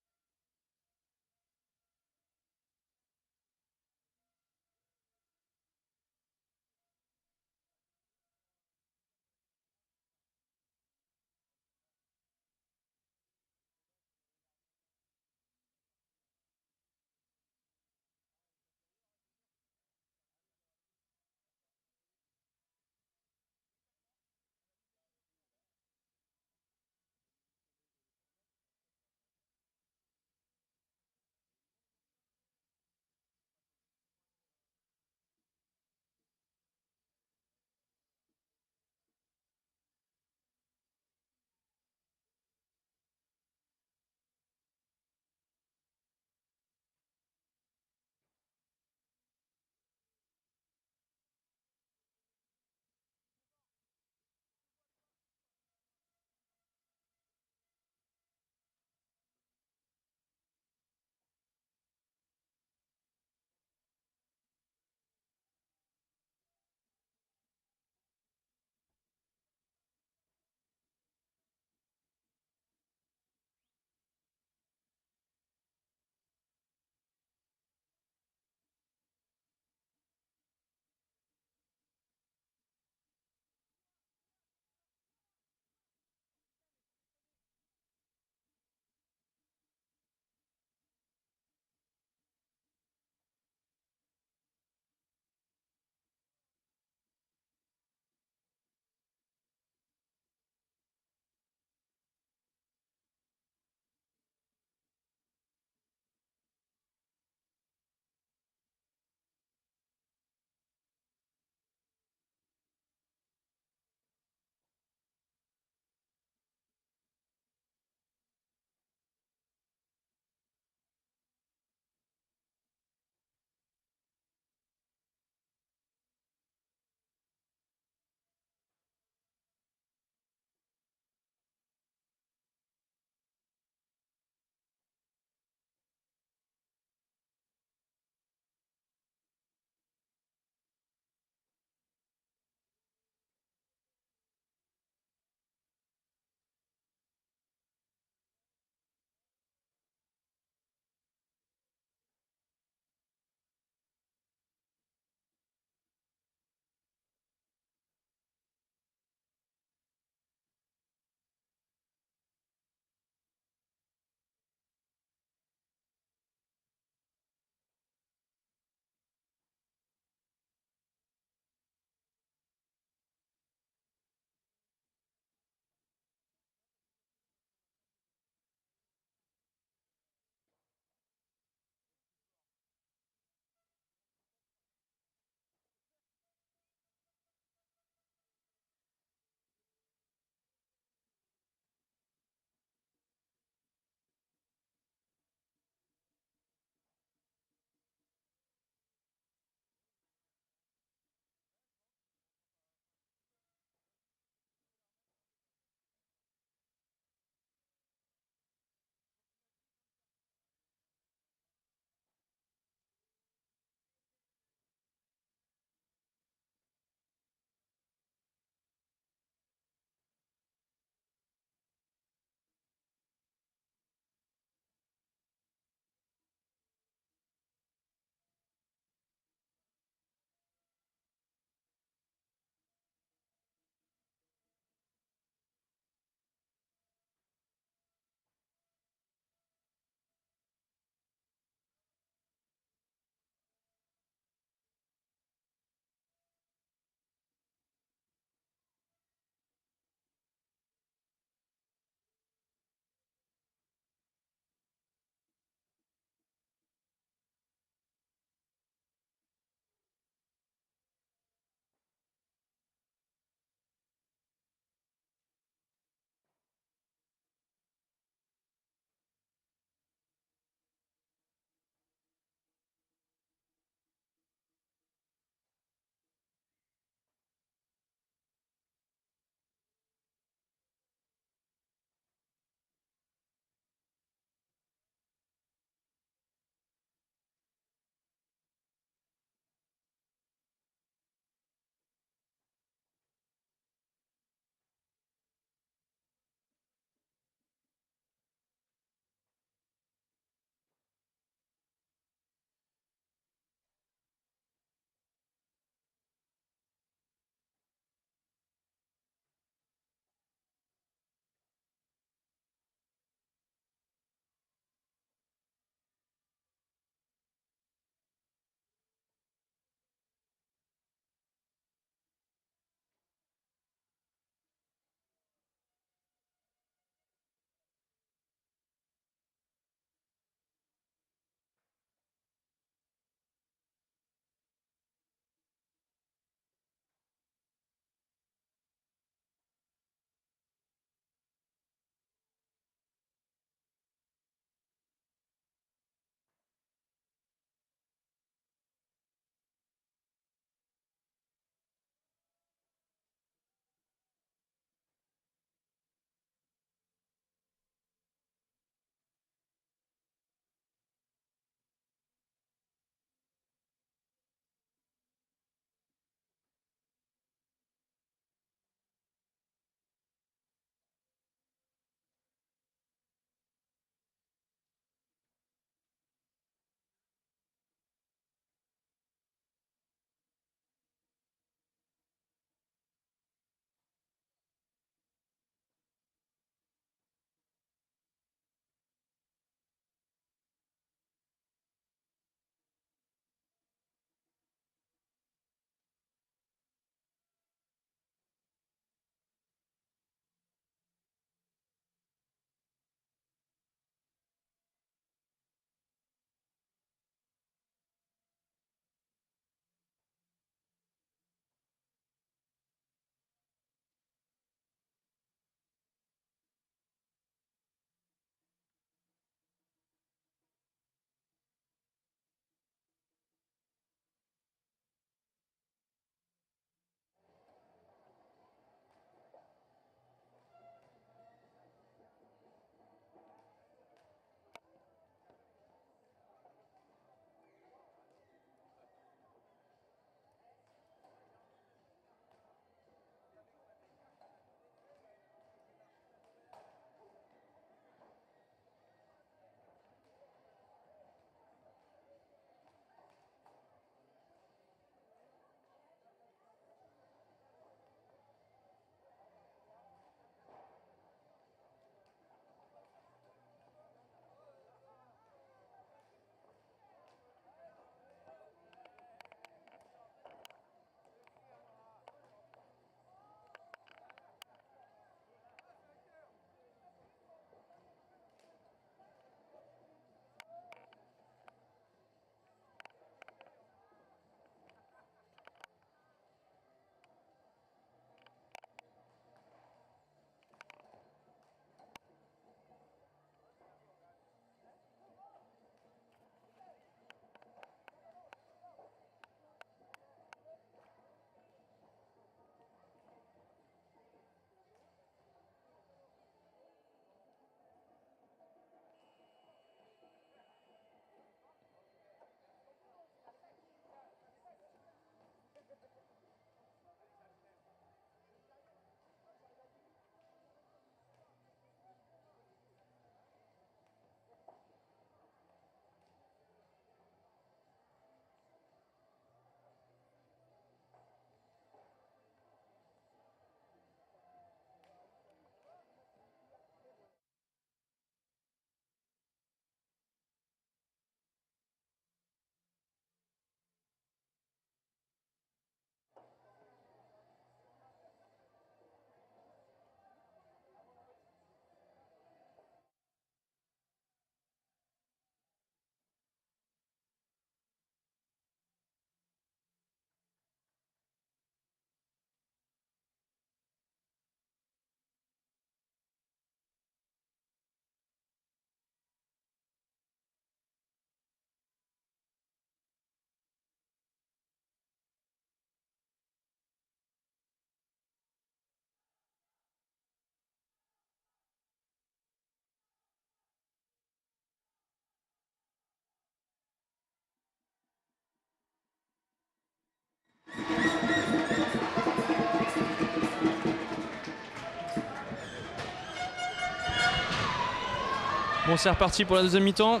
Bon, c'est reparti pour la deuxième mi-temps.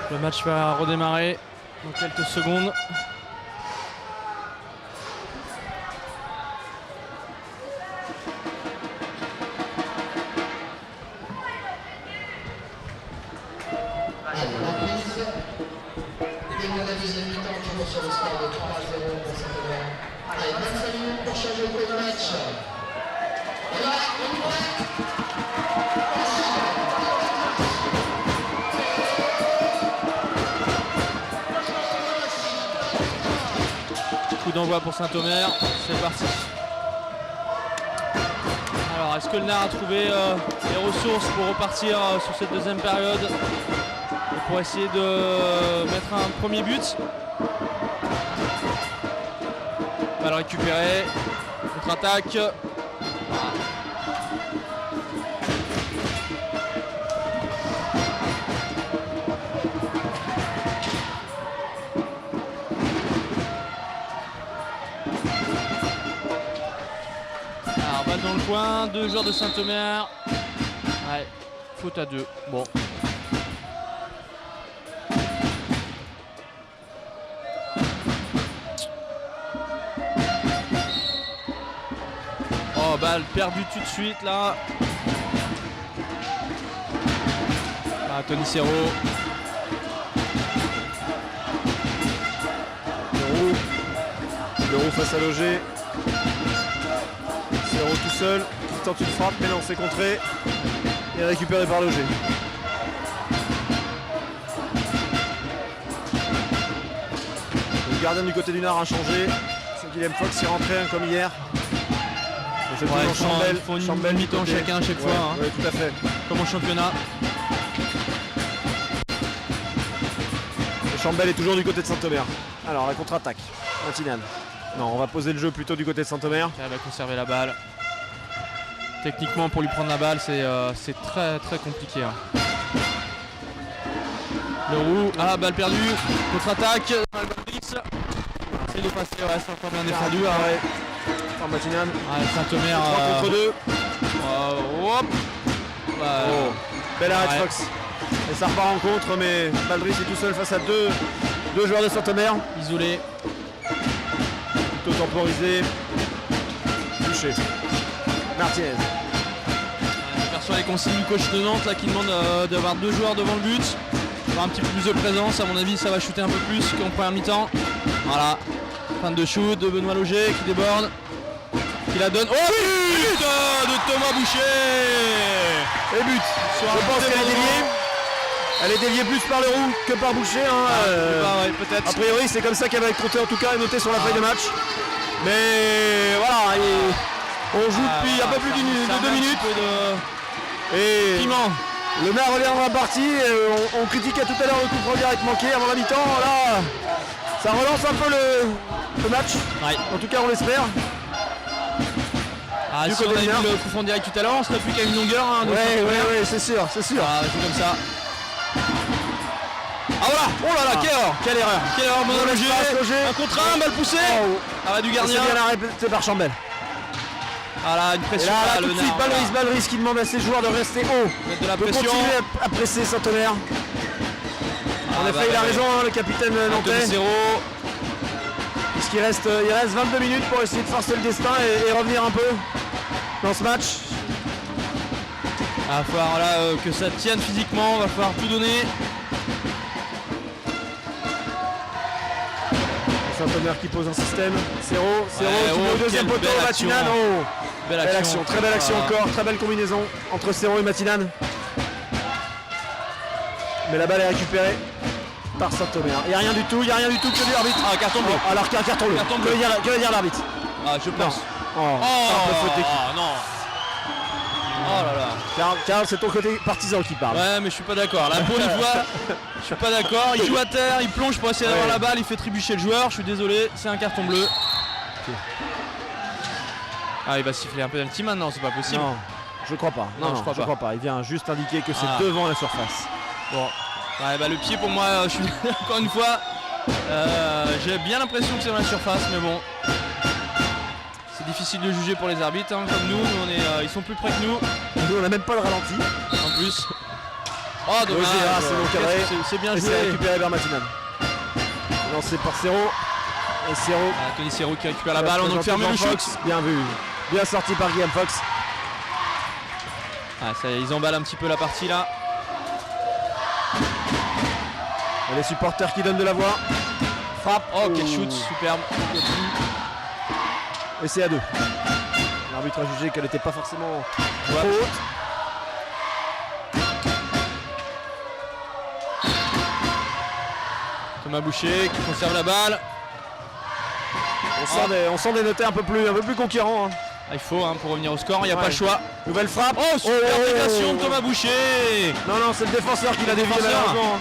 Le match va redémarrer dans quelques secondes. Coup d'envoi pour Saint-Omer, c'est parti. Alors, est-ce que le Nard a trouvé les ressources pour repartir sur cette deuxième période et pour essayer de mettre un premier but? Balle récupérée, contre-attaque. Alors, balle dans le coin, 2 joueurs de Saint-Omer. Ouais, faute à 2. Bon. Oh, balle perdue tout de suite là. Ah, Tony Serrault. Leroux face à Loger. Serrault tout seul, qui tente une frappe, mais non, c'est contré et récupéré par Loger. Le gardien du côté du Nard a changé. C'est Guillaume Fox qui est rentré comme hier. Ouais, ils font une mi-temps chacun à chaque fois. Hein. Ouais, tout à fait. Comme en championnat. Et Chambel est toujours du côté de Saint-Omer. Alors la contre-attaque, matinale. Non, on va poser le jeu plutôt du côté de Saint-Omer. Elle va conserver la balle. Techniquement, pour lui prendre la balle, c'est très très compliqué. Hein. Leroux, balle perdue, contre-attaque. Essaye de passer, ouais, c'est encore bien défendu. Ouais. En matinale. Saint-Omer. 3 contre 2. Hop. Bel arrêt de Fox. Et ça repart en contre, mais Baldris est tout seul face à deux joueurs de Saint-Omer. Isolé. Plutôt temporisé. Touché. Martinez. Je perçois les consignes du coach de Nantes là, qui demande d'avoir 2 joueurs devant le but. Avoir un petit peu plus de présence, à mon avis ça va shooter un peu plus qu'en première mi-temps. Voilà. Fin de shoot de Benoît Loger qui déborde. Qui la donne. Oh oui, de Thomas Boucher. Et but. Je pense qu'elle est déviée. Elle est déviée plus par Leroux que par Boucher. Hein. Ouais, peut-être. A priori c'est comme ça qu'elle va être comptée en tout cas et notée sur la feuille de match. Mais voilà, on joue depuis un peu plus de 2 minutes. Et piment. Le Nard revient dans la partie. On critiquait tout à l'heure le coup franc direct manqué avant la mi-temps. Là, ça relance un peu le match. Ouais. En tout cas on l'espère. Si on avait vu le coup franc direct tout à l'heure, on serait plus qu'à une longueur. Hein, ouais, c'est sûr. C'est comme ça. Ah voilà. Oh là là, quelle erreur. Quelle erreur, Benoît Loger. Un contre 1, balle poussée. Arrêt du gardien. C'est bien arrêté par Chambel. Voilà, une pression. Et là, tout de suite, Baldris qui demande à ses joueurs de rester haut. Mettre de la pression. Continuer à presser Saint-Omer. En effet, il a raison, le capitaine nantais. Il reste 22 minutes pour essayer de forcer le destin et revenir un peu dans ce match. Il va falloir là, que ça tienne physiquement, il va falloir tout donner. Saint-Omer qui pose un système. Serrault qui met au deuxième poteau, Matinane. Belle action, très belle action encore, très belle combinaison entre Serrault et Matinane. Mais la balle est récupérée par Saint-Omer. Il n'y a rien du tout que l'arbitre. Carton bleu. Alors qu'un carton bleu. Que veut dire l'arbitre? Je pense. Non, Oh là là. Karl, c'est ton côté partisan qui parle. Ouais, mais je suis pas d'accord. Là, pour une fois, je suis pas d'accord. Il joue à terre, il plonge pour essayer d'avoir la balle, il fait trébucher le joueur. Je suis désolé, c'est un carton bleu. Okay. Il va siffler un penalty maintenant, c'est pas possible. Non, je crois pas. Non, je crois pas. Il vient juste indiquer que c'est devant la surface. Bon. Le pied pour moi, je suis encore une fois, j'ai bien l'impression que c'est dans la surface, mais bon. C'est difficile de juger pour les arbitres, hein, comme nous on est, ils sont plus près que nous. Nous on n'a même pas le ralenti. En plus. Oh dommage, c'est bon cadré. C'est bien Et joué. c'est récupéré vers Matinan. Lancé par Serrault. Et Serrault. Tony Serrault qui récupère la balle, on a fermé le shoot. Fox, bien vu. Bien sorti par Guillaume Fox. Ah, ça, ils emballent un petit peu la partie là. Et les supporters qui donnent de la voix. Frappe. Oh quel shoot, superbe. Et c'est à 2. L'arbitre a jugé qu'elle n'était pas forcément trop haute. Thomas Boucher qui conserve la balle. On sent des notés un peu plus conquérants. Hein. Ah, il faut pour revenir au score, il n'y a pas le choix. Nouvelle frappe. Oh super intégration de Thomas Boucher. Non, c'est le défenseur qui l'a dévié malheureusement.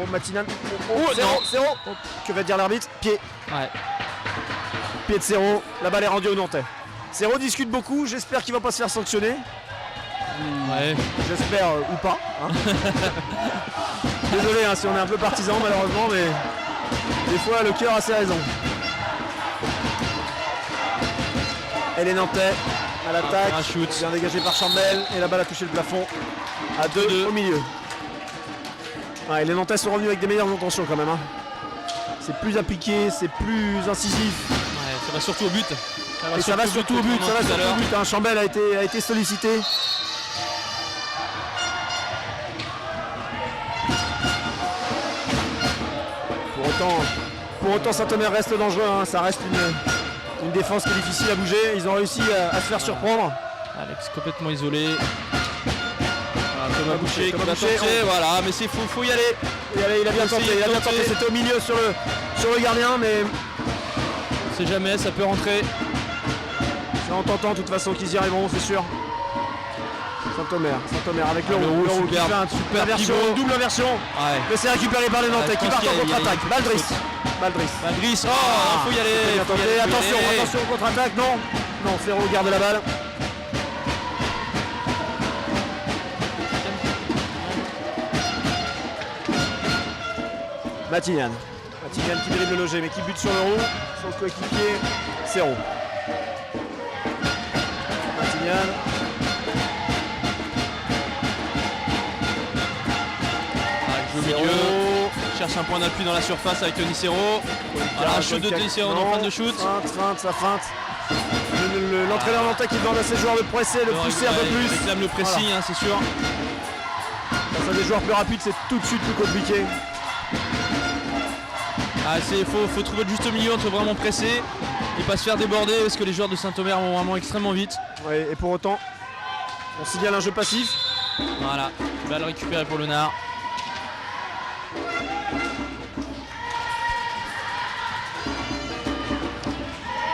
Oh Matinan. Serrault. Que va dire l'arbitre? Pied. Ouais. Pied de Serrault. La balle est rendue au Nantais. Serrault discute beaucoup. J'espère qu'il va pas se faire sanctionner. Ouais. J'espère ou pas. Hein. Désolé si on est un peu partisan malheureusement, mais des fois le cœur a ses raisons. Et les Nantais à l'attaque. Un shoot. Bien dégagé par Chambel. Et la balle a touché le plafond. À 2 au milieu. Ouais, les Nantais sont revenus avec des meilleures intentions quand même. Hein. C'est plus appliqué, c'est plus incisif. Ouais, ça va surtout au but. Ça va surtout au but. Hein. Chambel a été sollicité. Pour autant Saint-Omer reste dangereux. Hein. Ça reste une défense qui est difficile à bouger. Ils ont réussi à se faire surprendre. Alex complètement isolé. Thomas Boucher qui va tenter, voilà, mais c'est faut y aller. Il a bien tenté, c'était au milieu sur le gardien, mais on sait jamais, ça peut rentrer. C'est en tentant de toute façon qu'ils y arriveront, c'est sûr. Saint-Omer avec le Roux qui fait un super version, double inversion. Ouais. Mais c'est récupéré par les Nantais qui partent en contre-attaque. Baldris. Faut y aller. Attention au contre-attaque, non, Serrault garde la balle. Matinan qui dribble le loger mais qui bute sur le Roux, son coéquipier Serrault. Matinan. Joue au milieu, cherche un point d'appui dans la surface avec Tony Serrault. Voilà, un shoot de Tony Serrault en fin de shoot. Feinte. L'entraîneur nantais qui demande à ses joueurs de presser, de pousser un peu plus. Il réclame le pressing, voilà. C'est sûr. Face à des joueurs plus rapides, c'est tout de suite plus compliqué. Faut trouver le juste milieu entre vraiment presser et pas se faire déborder parce que les joueurs de Saint-Omer vont vraiment extrêmement vite. Ouais, et pour autant, on signale un jeu passif. Voilà, balle récupérée pour le Nard.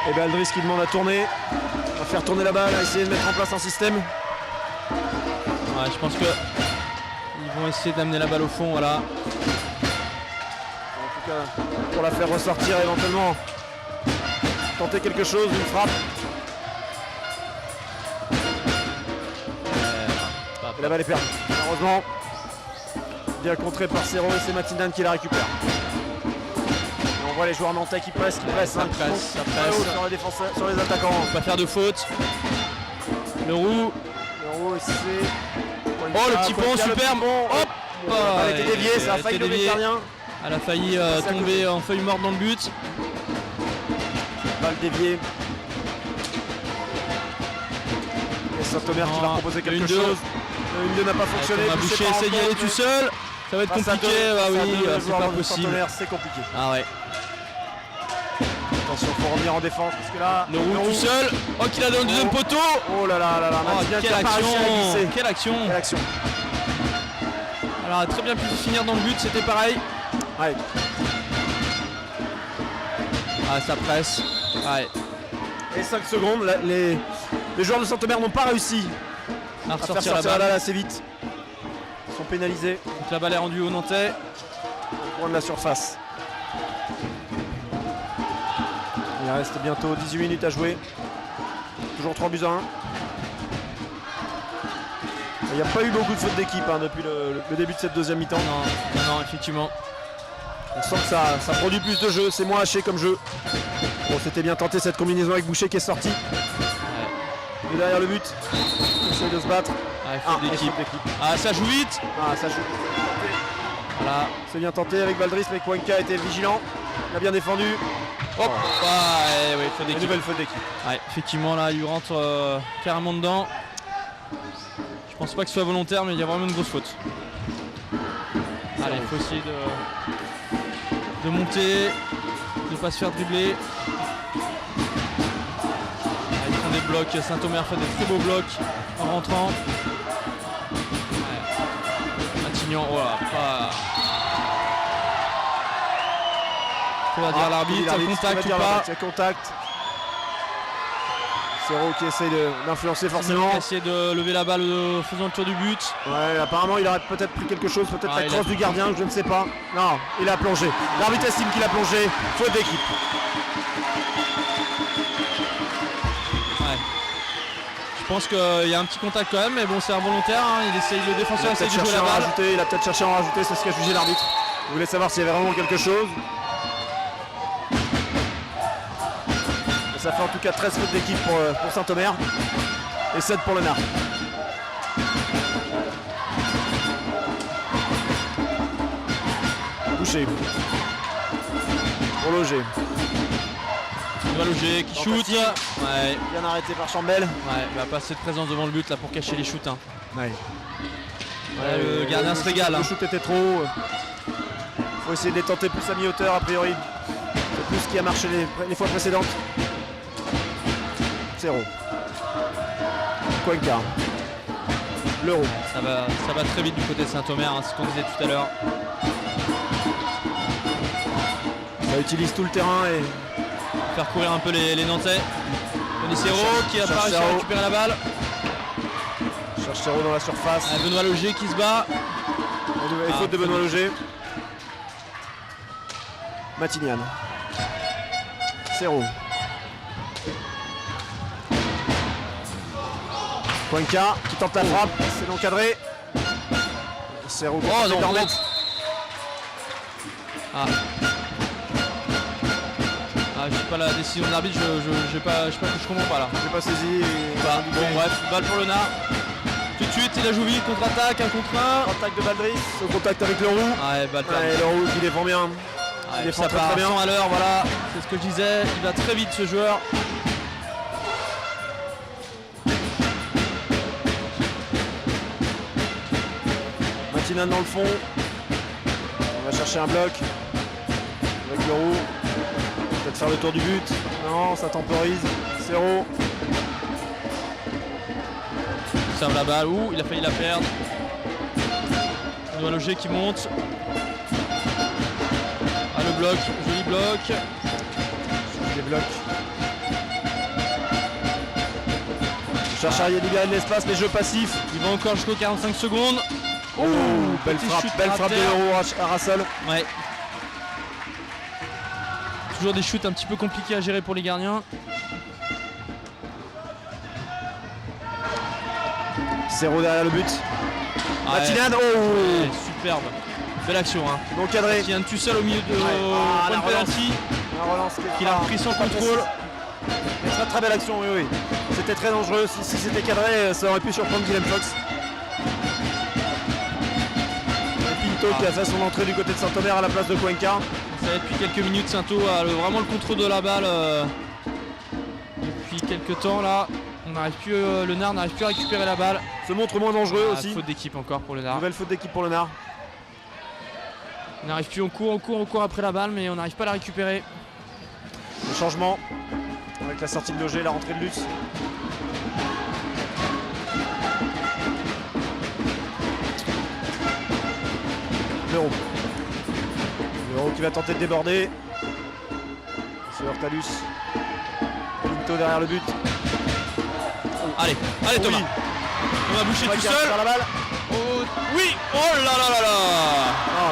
Et Baldris qui demande à tourner, à faire tourner la balle, à essayer de mettre en place un système. Ouais, je pense que ils vont essayer d'amener la balle au fond, voilà. En tout cas, pour la faire ressortir éventuellement, tenter quelque chose, une frappe. Et la balle est perdue. Malheureusement, bien contré par Serrault et c'est Matinan qui la récupère. On voit les joueurs nantais qui pressent, ça presse. Sur les défenseurs, sur les attaquants. On peut pas faire de faute. Le Roux, c'est... Oh le petit pont, superbe. Hop, elle a été déviée, ça a failli lever le gardien. Elle a failli tomber en feuille morte dans le but. Balle déviée. Et Saint-Omer qui va proposer quelque chose. Une 2 n'a pas fonctionné. Thomas Boucher essaie d'y aller tout seul. Ça va être compliqué, c'est pas possible. C'est compliqué. Ah ouais. Attention, faut revenir en défense parce que là. Le Roux tout seul. Oh qu'il a dans le deuxième poteau. Oh là là. Quelle action. Alors elle a très bien pu finir dans le but, c'était pareil. Ouais. Ah ça presse. Ouais. Et 5 secondes, les joueurs de Saint-Omer n'ont pas réussi à faire sortir la balle assez vite. Ils sont pénalisés. Donc la balle est rendue au Nantais. Au point de la surface. Il reste bientôt 18 minutes à jouer. Toujours 3 buts à 1. Il n'y a pas eu beaucoup de fautes d'équipe depuis le début de cette deuxième mi-temps. Non, effectivement. On sent que ça produit plus de jeu, c'est moins haché comme jeu. Bon, c'était bien tenté cette combinaison avec Boucher qui est sorti. Et derrière le but, il essaie de se battre. Faute d'équipe. Ah, ça joue vite. Ah, ça joue. Voilà. C'est bien tenté avec Valdris, mais Cuenca était vigilant. Il a bien défendu. Hop. Ouais, faute d'équipe. Nouvelle faute d'équipe. Ouais, effectivement, là, il lui rentre carrément dedans. Je pense pas que ce soit volontaire, mais il y a vraiment une grosse faute. Allez, il faut essayer de monter, de ne pas se faire dribbler. Ils font des blocs, Saint-Omer fait des très beaux blocs en rentrant. Ouais. Matignon, voilà, pas. Que va dire l'arbitre, contact ou pas? Contact. Serrault qui essaye d'influencer forcément. Il a essayé de lever la balle en faisant le tour du but. Ouais, apparemment il aurait peut-être pris quelque chose, peut-être la crosse du gardien, je ne sais pas. Non, il a plongé. L'arbitre estime qu'il a plongé. Faute d'équipe. Ouais. Je pense qu'il y a un petit contact quand même, mais bon, c'est involontaire. Hein. Le défenseur essaie de jouer la balle. Il a peut-être cherché à en rajouter, c'est ce qu'a jugé l'arbitre. Il voulait savoir s'il y avait vraiment quelque chose. Ça fait en tout cas 13 fautes d'équipe pour Saint-Omer et 7 pour le Nard. Boucher. Pour Loger. Loger qui shoot. Ouais. Bien arrêté par Chambel. Ouais, il va pas assez de présence devant le but là pour cacher les shoots. Hein. Ouais. Ouais, le gardien se régale. Le shoot était trop haut. Il faut essayer de les tenter plus à mi-hauteur a priori. C'est plus ce qui a marché les fois précédentes. Serrault. Cuenca. Leroux. Ça va très vite du côté de Saint-Omer, hein, c'est ce qu'on disait tout à l'heure. Ça utilise tout le terrain et faire courir un peu les Nantais. Denis Serrault qui a pas réussi à récupérer la balle. Cherche Serrault dans la surface. Benoît Loger qui se bat. Et faute de Benoît Loger. Matignan. Serrault. Cuenca qui tente la frappe, c'est encadré. Serrault. Oh non, je sais pas la décision de l'arbitre, je comprends pas là. J'ai pas saisi. Bon bref, balle pour le Nard. Tout de suite il a joué contre-attaque, 1 contre 1. Contact de Valdris, au contact avec Leroux. Ouais, balle perdue. Leroux qui défend bien. Il défend très bien à l'heure, voilà, c'est ce que je disais, il va très vite ce joueur. Matignan dans le fond. On va chercher un bloc. Avec Leroux. Peut-être faire le tour du but. Non, ça temporise. Serrault. Il serve la balle. Ouh, il a failli la perdre. Benoît Loger qui monte. Ah, le bloc, joli bloc. Les blocs. Il cherche à libérer de l'espace, mais jeu passif. Il va encore jusqu'aux 45 secondes. Oh, belle frappe de Leroux à Rassol. Ouais. Toujours des shoots un petit peu compliqués à gérer pour les gardiens. Serrault derrière le but. Ouais. Matignan, Ouais, superbe. Belle action. Hein. Encadré. Matignan tout seul au milieu de la penalty. La relance qu'il a repris sans contrôle. Très très belle action, oui. C'était très dangereux. Si c'était cadré, ça aurait pu surprendre Guillaume Fox. Pinto qui a fait son entrée du côté de Saint-Omer à la place de Cuenca. Ça va depuis quelques minutes, Saint-O a vraiment le contrôle de la balle depuis quelques temps là. Le Nard n'arrive plus à récupérer la balle. Se montre moins dangereux aussi. Faute d'équipe encore pour le Nard. Nouvelle faute d'équipe pour le Nard. On n'arrive plus, on court après la balle, mais on n'arrive pas à la récupérer. Le changement avec la sortie de Loger, la rentrée de Lutz. Leroux. Leroux qui va tenter de déborder. C'est Hortalus. Pinto derrière le but. Allez Thomas. Oui. Thomas Boucher tout seul. La balle. Oh, oui. Oh là là là là.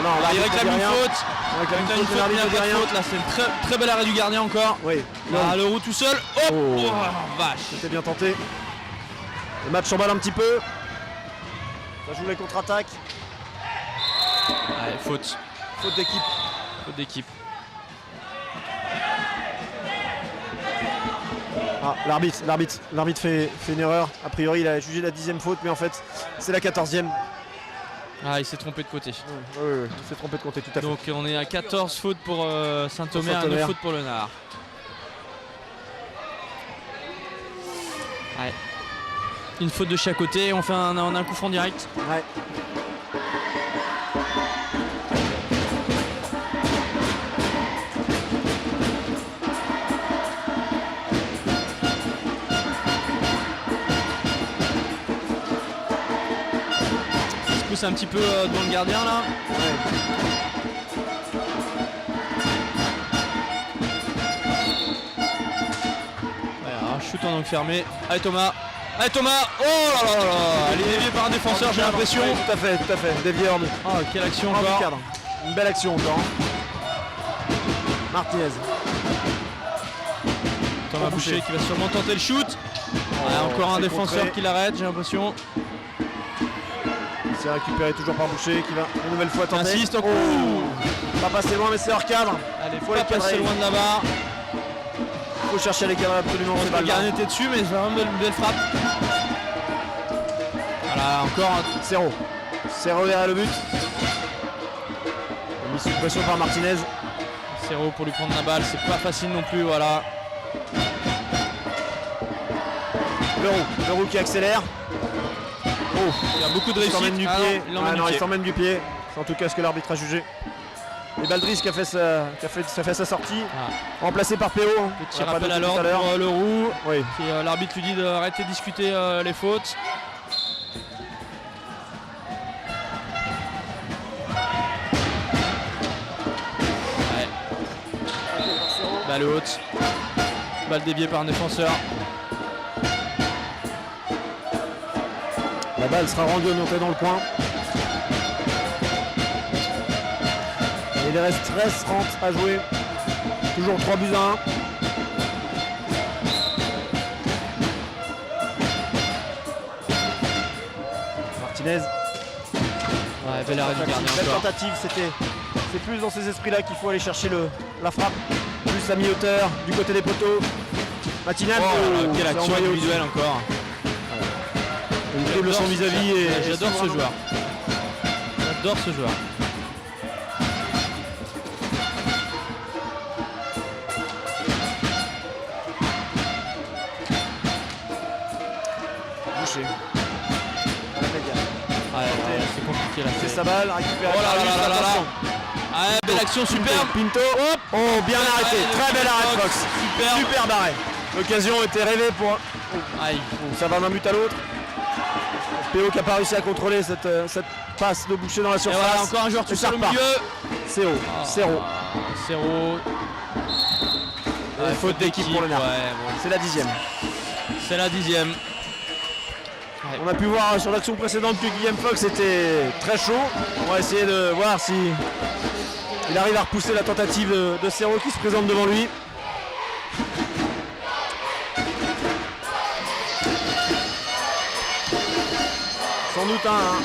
Non, il réclame une faute. Il réclame une faute, il n'y a pas de faute. Là, c'est une très bel arrêt du gardien encore. Oui. Leroux tout seul. Oh, vache. C'était bien tenté. Le match s'emballe un petit peu. Ça joue les contre-attaques. Allez, faute. Faute d'équipe. Faute d'équipe. Ah, l'arbitre fait une erreur. A priori, il a jugé la 10e faute, mais en fait, c'est la 14e. Ah, il s'est trompé de côté. Oui, il s'est trompé de côté, tout à fait. Donc on est à 14 fautes pour Saint-Omer, 9 fautes pour le Nard. Ouais. Une faute de chaque côté, on fait un coup franc direct. Ouais. pousse un petit peu devant le gardien là. Ouais. Voilà, un shoot en angle fermé. Allez Thomas. Allez Thomas. Oh là là là là. Elle est déviée par un défenseur, j'ai l'impression. Ouais, tout à fait. Dévié hors de. Oh, quelle action Hors du encore. cadre. Une belle action encore. Martinez. Thomas Boucher qui va sûrement tenter le shoot. Ouais, encore un défenseur qui l'arrête, j'ai l'impression. C'est récupéré toujours par Boucher qui va une nouvelle fois tenter. Insiste encore. Pas passer loin mais c'est hors cadre. Allez, faut pas passer loin de là-bas. Faut chercher les cadres absolument. Le gardien était dessus mais c'est vraiment une belle frappe. Voilà, encore un. Serrault derrière le but. Mis sous pression par Martinez. Serrault pour lui prendre la balle, c'est pas facile non plus, voilà. Leroux qui accélère. Oh, il y a beaucoup de réussite. Il s'emmène du pied. C'est en tout cas ce que l'arbitre a jugé. Et Baldris qui a fait sa sortie. Remplacé par PO. Petit rappel à l'ordre pour Leroux. Oui. L'arbitre lui dit d'arrêter de discuter les fautes. Ouais. Balle haute. Balle déviée par un défenseur. La balle sera rendue dans le coin. Et il reste 13-30 à jouer. Toujours 3 buts à 1. Martinez. Ouais, bel arrêt du gardien Belle encore. tentative, c'est plus dans ces esprits-là qu'il faut aller chercher la frappe. Plus la mi-hauteur du côté des poteaux. Matinal. Quelle action individuelle encore. Une double son vis-à-vis et j'adore ce joueur. J'adore ce joueur. Boucher. Ouais, c'est compliqué là. C'est sa balle, récupérée. Oh là là là là là. Ouais, belle action, superbe. Pinto. Hop. Oh, bien arrêté. Très bel arrêt de Fox. Superbe arrêt. L'occasion était rêvée pour. Ça va d'un but à l'autre. PO qui n'a pas réussi à contrôler cette passe de Boucher dans la surface. Voilà, encore un joueur tout seul au milieu. Serrault. Faute d'équipe pour le Nard. C'est la 10e. C'est la 10e. On a pu voir sur l'action précédente que Guillaume Fox était très chaud. On va essayer de voir si il arrive à repousser la tentative de Serrault qui se présente devant lui. Sans doute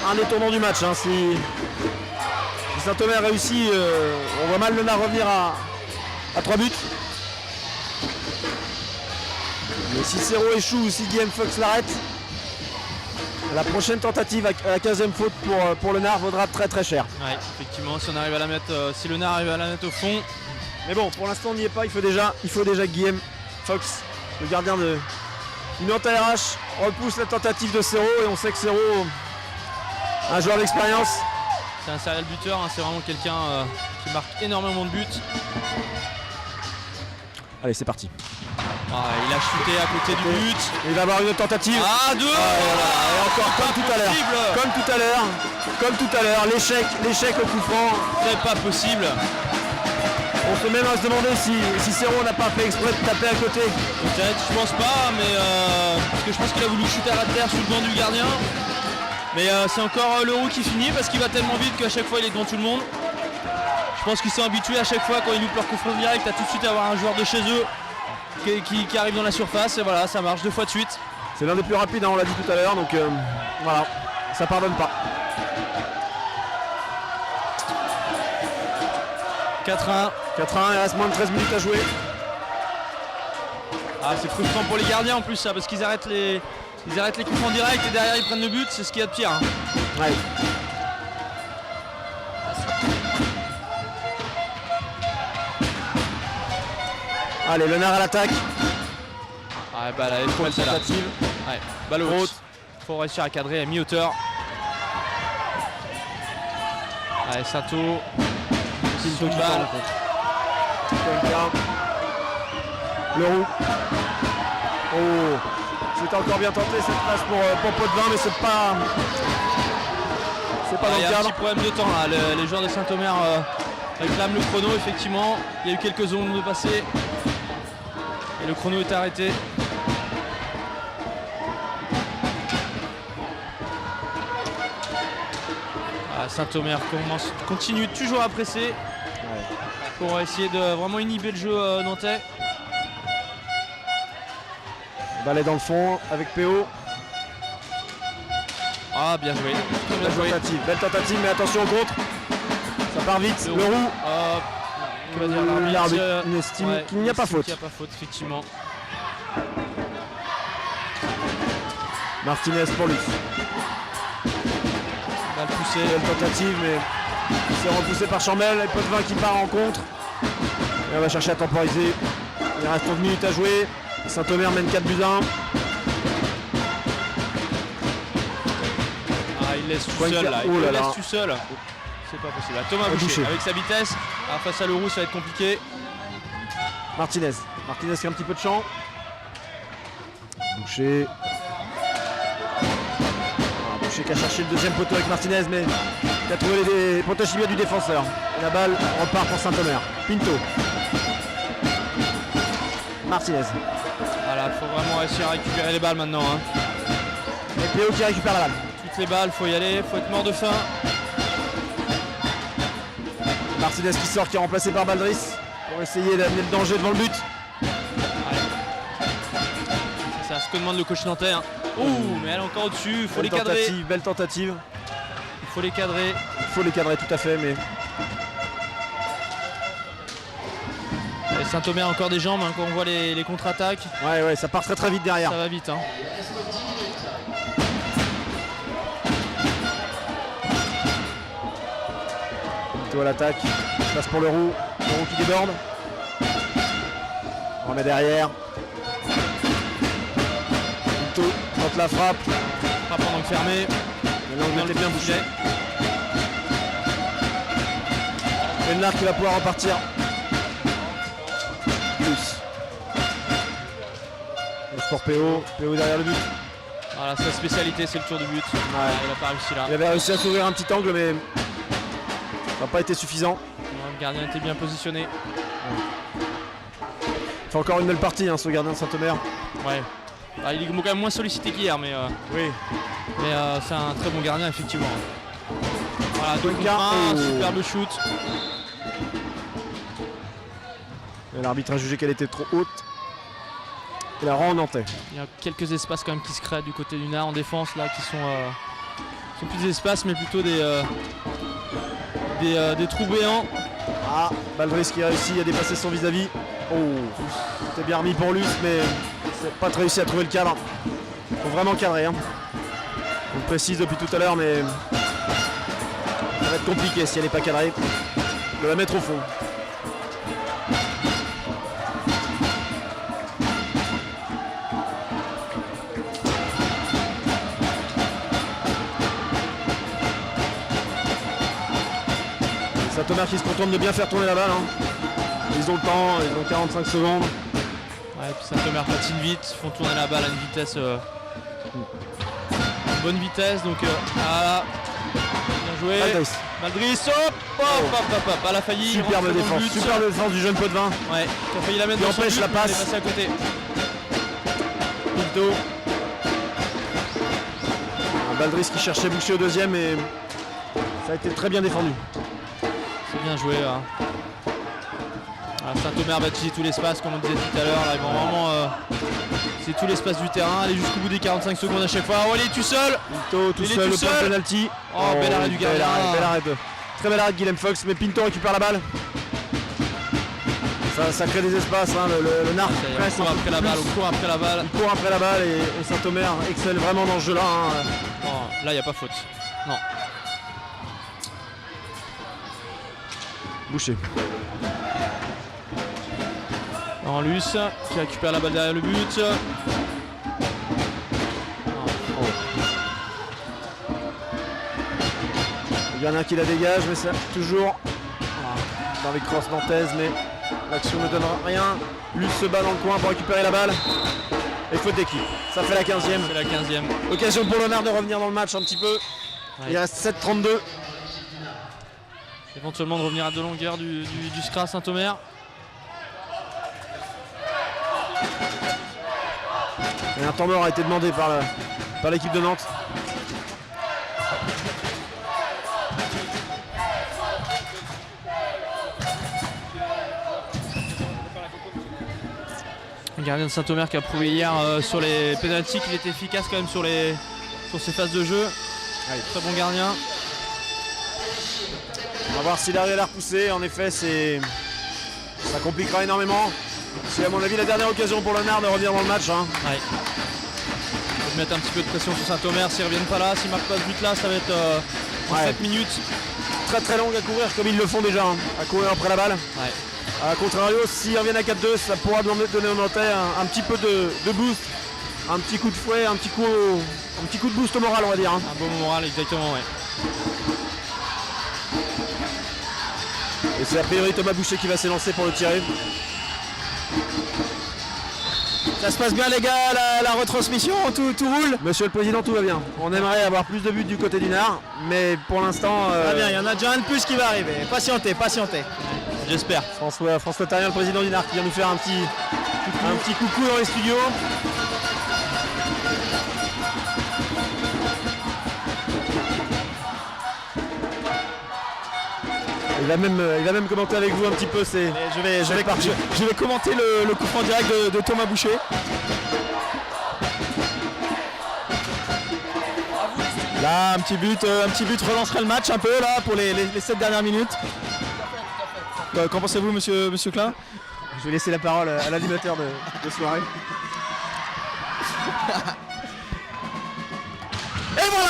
un détournant du match. Si Saint-Omer réussit, on voit mal le Nard revenir à 3 buts. Mais si Serrault échoue ou si Guillaume Fox l'arrête, la prochaine tentative à la 15e faute pour le Nard vaudra très très cher. Ouais, effectivement, si on arrive à la mettre, si le Nard arrive à la mettre au fond. Mais bon, pour l'instant on n'y est pas. Il faut déjà Guillaume Fox, le gardien de Nantes ARH, repousse la tentative de Serrault et on sait que Serrault, un joueur d'expérience. C'est un serial buteur, c'est vraiment quelqu'un qui marque énormément de buts. Allez, c'est parti. Il a chuté à côté du but. Il va avoir une autre tentative. Deux. Et encore comme tout à l'heure, l'échec au coup franc. C'est pas possible. On peut même se demander si Serrault n'a pas fait exprès de taper à côté. Peut-être, je pense pas, mais parce que je pense qu'il a voulu shooter à la terre sous le banc du gardien. Mais c'est encore Leroux qui finit parce qu'il va tellement vite qu'à chaque fois il est devant tout le monde. Je pense qu'ils sont habitués à chaque fois quand ils loupent leur coup franc direct à tout de suite avoir un joueur de chez eux qui arrive dans la surface et voilà, ça marche 2 fois de suite. C'est l'un des plus rapides, on l'a dit tout à l'heure, donc voilà, ça pardonne pas. 4-1. 4-1, il reste moins de 13 minutes à jouer. Ah, c'est frustrant pour les gardiens en plus ça, parce qu'ils arrêtent les coups francs direct et derrière ils prennent le but, c'est ce qu'il y a de pire. Hein. Ouais. Allez, Lenard à l'attaque. Ah, bah là, elle est trop belle celle-là. Ouais, balle haute. Faut réussir à cadrer à mi-hauteur. Allez, Sato. Saut de balle. Leroux. Oh, c'était encore bien tenté cette passe pour Potvin, mais c'est pas dans Il y le a un cadre. petit problème de temps là. Les joueurs de Saint-Omer réclament le chrono effectivement. Il y a eu quelques secondes de passer. Et le chrono est arrêté. Saint-Omer continue toujours à presser pour essayer de vraiment inhiber le jeu nantais. Balle est dans le fond avec PO. Ah, bien joué. Très bien joué. Belle tentative, mais attention au contre. Ça part vite. Leroux. Que va dire l'arbitre? Il estime qu'il n'y a pas faute. Il n'y a pas faute, effectivement. Martinez pour lui. Balle poussée. Belle tentative, mais c'est repoussé par Chambel. Et Potvin qui part en contre. Et on va chercher à temporiser. Il reste 11 minutes à jouer. Saint-Omer mène 4-1. Ah, il laisse tout seul là. Il le laisse tout seul. C'est pas possible. Thomas Boucher avec sa vitesse. Ah, face à Leroux, ça va être compliqué. Martinez qui a un petit peu de champ. Boucher. Boucher qui a cherché le deuxième poteau avec Martinez, mais qui a trouvé les poteaux chimiques du défenseur. Et la balle repart pour Saint-Omer. Pinto. Martinez. Voilà, il faut vraiment réussir à récupérer les balles maintenant. Hein. Et PO qui récupère la balle. Toutes les balles, faut y aller, faut être mort de faim. Martinez qui sort, qui est remplacé par Baldris pour essayer d'amener le danger devant le but. C'est ce que demande le coach nantais. Hein. Ouh, mais elle est encore au-dessus, il faut les cadrer. Belle tentative. Il faut les cadrer. Il faut les cadrer tout à fait, mais... Et Saint-Omer a encore des jambes hein, quand on voit les contre-attaques. Ouais, ça part très vite derrière. Ça va vite. Hein. Pinto à l'attaque. Passe pour Leroux. Leroux qui déborde. On remet derrière. Pinto tente la frappe. Frappe en angle fermé. L'angle était bien bouché. Lenard qui va pouvoir repartir. Plus. Le sport PO derrière le but. Voilà, sa spécialité c'est le tour du but. Ouais. Il n'a pas réussi là. Il avait réussi à s'ouvrir un petit angle, mais ça n'a pas été suffisant. Ouais, le gardien était bien positionné. Il fait encore une belle partie, hein, ce gardien de Saint-Omer. Ouais. Ah, il est quand même moins sollicité qu'hier, mais, oui. Mais c'est un très bon gardien effectivement. Voilà, 2 contre 1, superbe shoot. Et l'arbitre a jugé qu'elle était trop haute. Et la rend nantais. Il y a quelques espaces quand même qui se créent du côté du Nard en défense là qui sont plus des espaces mais plutôt des trous béants. Ah, Baldris qui réussit à dépasser son vis-à-vis. Oh, c'était bien remis pour Luce, mais c'est pas réussi à trouver le cadre. Faut vraiment cadrer. Hein. On le précise depuis tout à l'heure, mais ça va être compliqué si elle n'est pas cadrée de la mettre au fond. Saint-Omer qui se contente de bien faire tourner la balle. Hein. Ils ont le temps, ils ont 45 secondes. Ouais, puis Saint-Omer patine vite, ils font tourner la balle à une vitesse, une bonne vitesse. Donc voilà, bien joué. Baldris, hop, elle a failli. Superbe défense, superbe défense du jeune Potvin. Ouais, qui a failli la mettre dans son but, la passe. Elle est passée à côté. Pinto. Baldris qui cherchait Boucher au deuxième et ça a été très bien défendu. C'est bien joué là. Saint-Omer va utiliser tout l'espace comme on disait tout à l'heure. Ils vont vraiment c'est tout l'espace du terrain, aller jusqu'au bout des 45 secondes à chaque fois. Oh, il est tout seul. Pinto tout seul, le point de penalty. Oh, bel arrêt du gardien. Bel arrêt. Très bel arrêt de Guillaume Fox, mais Pinto récupère la balle. Ça crée des espaces, hein, le Narc presse On court après la balle, on court après la balle. Il court après la balle et Saint-Omer excelle vraiment dans ce jeu-là. Hein. Oh, là, il n'y a pas faute. Non. Boucher. En Luce qui récupère la balle derrière le but. Le gardien qui la dégage, mais c'est toujours dans les crosses nantaises, mais l'action ne donne rien. Luce se bat dans le coin pour récupérer la balle. Et faute d'équipe. Ça fait la 15e. C'est la 15e. Occasion pour Léonard de revenir dans le match un petit peu. Ouais. Il reste 7-32. Éventuellement de revenir à de longueur du SCRA Saint-Omer. Et un temps mort a été demandé par l'équipe de Nantes. Le gardien de Saint-Omer qui a prouvé hier sur les pénaltys qu'il était efficace quand même sur ses phases de jeu. Ouais. Très bon gardien. On va voir s'il arrive à la repousser. En effet, ça compliquera énormément. C'est à mon avis la dernière occasion pour Léonard de revenir dans le match. Hein. Ouais. Il faut mettre un petit peu de pression sur Saint-Omer s'ils ne reviennent pas là. S'ils ne marquent pas ce but là, ça va être en 7 minutes. Très très longue à courir comme ils le font déjà. Hein. À courir après la balle. Ouais. A contrario, s'ils reviennent à 4-2, ça pourra donner aux Nantais un petit peu de boost. Un petit coup de fouet, un petit coup de boost au moral, on va dire. Hein. Un bon moral, exactement, ouais. Et c'est a priori Thomas Boucher qui va s'élancer pour le tirer. Ça se passe bien les gars, la retransmission, tout roule. Monsieur le Président, tout va bien. On aimerait avoir plus de buts du côté du Nard, mais pour l'instant... Très bien, il y en a déjà un de plus qui va arriver. Patientez. J'espère. François Tarien, le Président du Nard, qui vient nous faire un petit coucou dans les studios. Il va même commenter avec vous un petit peu. Je vais commenter le coup franc direct de Thomas Boucher. Là, un petit but relancerait le match un peu là pour les 7 dernières minutes. Qu'en pensez-vous, monsieur Klein? Je vais laisser la parole à l'animateur de soirée. Et voilà!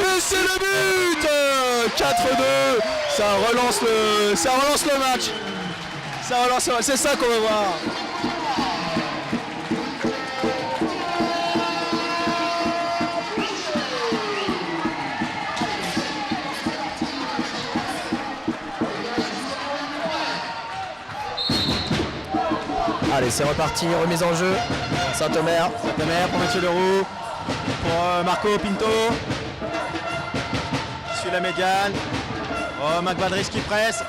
Et c'est le but! 4-2, ça relance le match. C'est ça qu'on veut voir. Allez, c'est reparti, remise en jeu. Saint-Omer pour Mathieu Leroux, pour Marco Pinto. Sur la médiane. Oh, McBadris qui presse.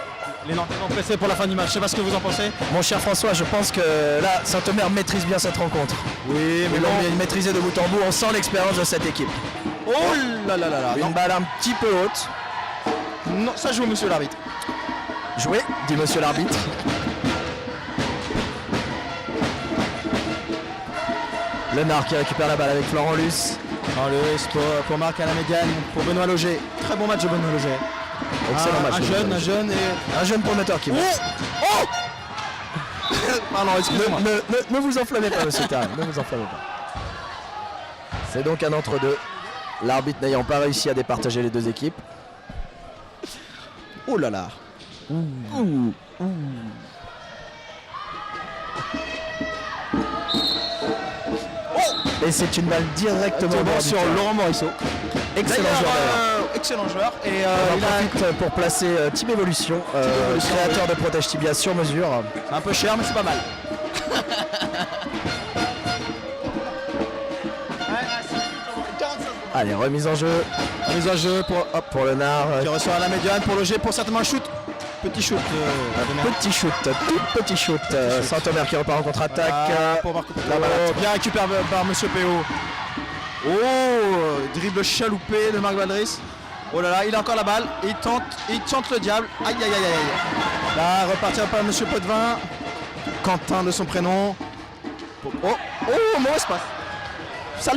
Les Nantais vont presser pour la fin du match. Je sais pas ce que vous en pensez. Mon cher François, je pense que là, Saint-Omer maîtrise bien cette rencontre. Oui, mais Ils l'ont maîtrisé de bout en bout. On sent l'expérience de cette équipe. Oh là là là là. Une balle un petit peu haute. Non, ça joue monsieur l'arbitre. Joué, dit monsieur l'arbitre. Le Nard qui récupère la balle avec Florent Luce. Luce pour Marc à la médiane, pour Benoît Loger. Très bon match de Benoît Loger. Excellent match. Un jeune prometteur qui va. Oh pardon, excusez-moi. Ne vous enflammez pas, monsieur Tarek. Ne vous enflammez pas. C'est donc un entre-deux. L'arbitre n'ayant pas réussi à départager les deux équipes. Oh là là. Et c'est une balle directement Sur Laurent Morisseau. Excellent joueur d'ailleurs. Excellent joueur. Et Il profite pour placer Team Evolution, créateur de protège tibia sur mesure. c'est un peu cher, mais c'est pas mal. Allez, remise en jeu. Mise en jeu Pour le Nard. qui reçoit à la médiane pour Loger pour certainement un shoot. Petit shoot. Petit shoot, tout petit shoot. Saint-Omer qui repart en contre-attaque. Pour Marco Pinto. La balle. Bien récupéré par monsieur Péo. Oh, dribble chaloupé de Marc Valdris. Oh là là, il a encore la balle. Il tente le diable. Aïe aïe aïe aïe. Là, repartir par monsieur Potvin. Quentin de son prénom. Oh, mauvaise passe. Ça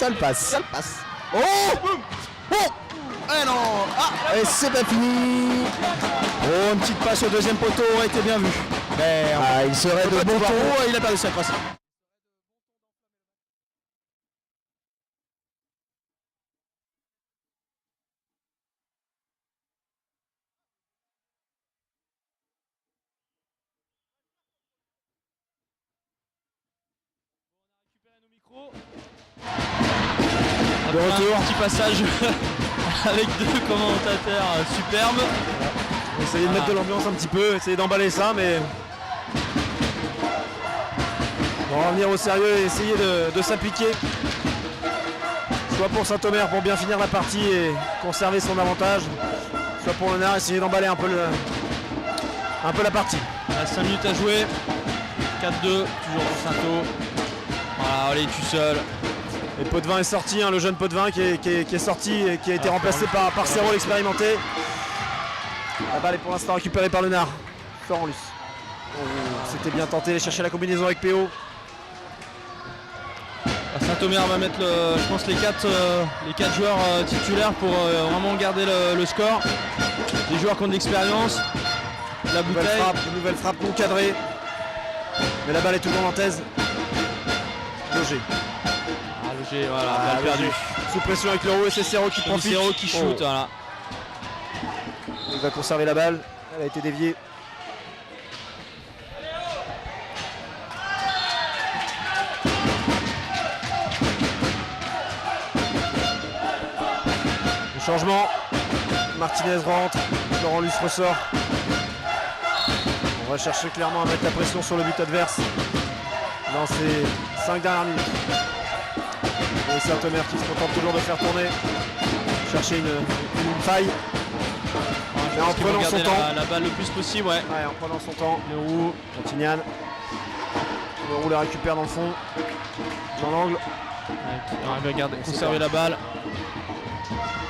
le passe. Oh. Oh. Eh non. Ah. Et c'est pas fini. Oh, une petite passe au deuxième poteau aurait été bien vue. Mais Il serait de bon ton. Oh, il a perdu sa crosse. De retour. Petit passage avec deux commentateurs superbes. On va essayer de mettre de l'ambiance un petit peu, essayer d'emballer ça, mais on va revenir au sérieux et essayer de s'appliquer. Soit pour Saint-Omer pour bien finir la partie et conserver son avantage, soit pour le Nard essayer d'emballer un peu la partie. Il reste 5 minutes à jouer. 4-2, toujours pour Saint-O. Voilà, allez tout seul. Et Potvin est sorti, hein, le jeune Potvin qui est sorti et qui a été remplacé par Serrault l'expérimenté. La balle est pour l'instant récupérée par le Nard. Florent Luce. C'était bien tenté de chercher la combinaison avec PO. Saint-Omer va mettre je pense les quatre joueurs titulaires pour vraiment garder le score. Des joueurs qui ont de l'expérience. La bouteille. Nouvelle frappe non cadrée. Mais la balle est toujours nantaise. Loger. Loger, voilà, balle perdue. Sous pression avec l'euro et c'est Serrault qui profite. Serrault qui shoot, voilà. Il va conserver la balle. Elle a été déviée. Le changement. Martinez rentre. Florent Luce ressort. On va chercher clairement à mettre la pression sur le but adverse dans ces 5 dernières minutes. Et Saint-Omer qui se contente toujours de faire tourner. Chercher une faille. Mais en prenant son temps. La balle le plus possible, ouais. En prenant son temps. Le roux, Montignan. Le roux la récupère dans le fond. Dans l'angle. Il va garder, conserver la balle.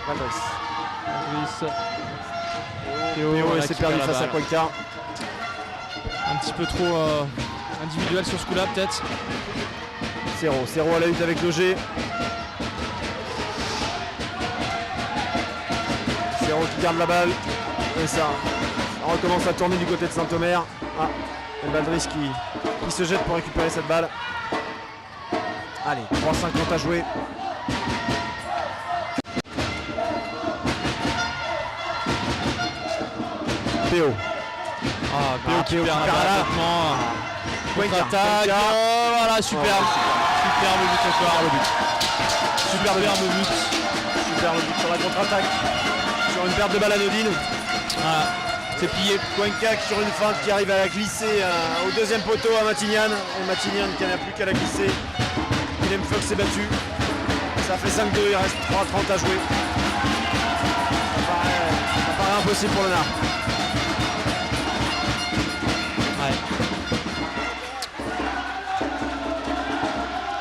Valdres. Théo s'est perdu face à Cuenca. Un petit peu trop individuel sur ce coup-là, peut-être. Serrault à la lutte avec Loger. Serrault qui garde la balle. Et ça recommence à tourner du côté de Saint-Omer. Et Valdres qui se jette pour récupérer cette balle. Allez, 3,50 à jouer. Théo. Théo qui perd la balle. Contre-attaque. Voilà, superbe. Superbe but encore. Superbe but. Superbe but sur la contre-attaque. Sur une perte de balle anodine. Voilà. C'est plié. Cuenca sur une feinte qui arrive à la glisser au deuxième poteau à Matignan. Et Matignan qui n'a plus qu'à la glisser. Willem Fox s'est battu. Ça fait 5-2, il reste 3,30 à jouer. Ça paraît impossible pour le Nard.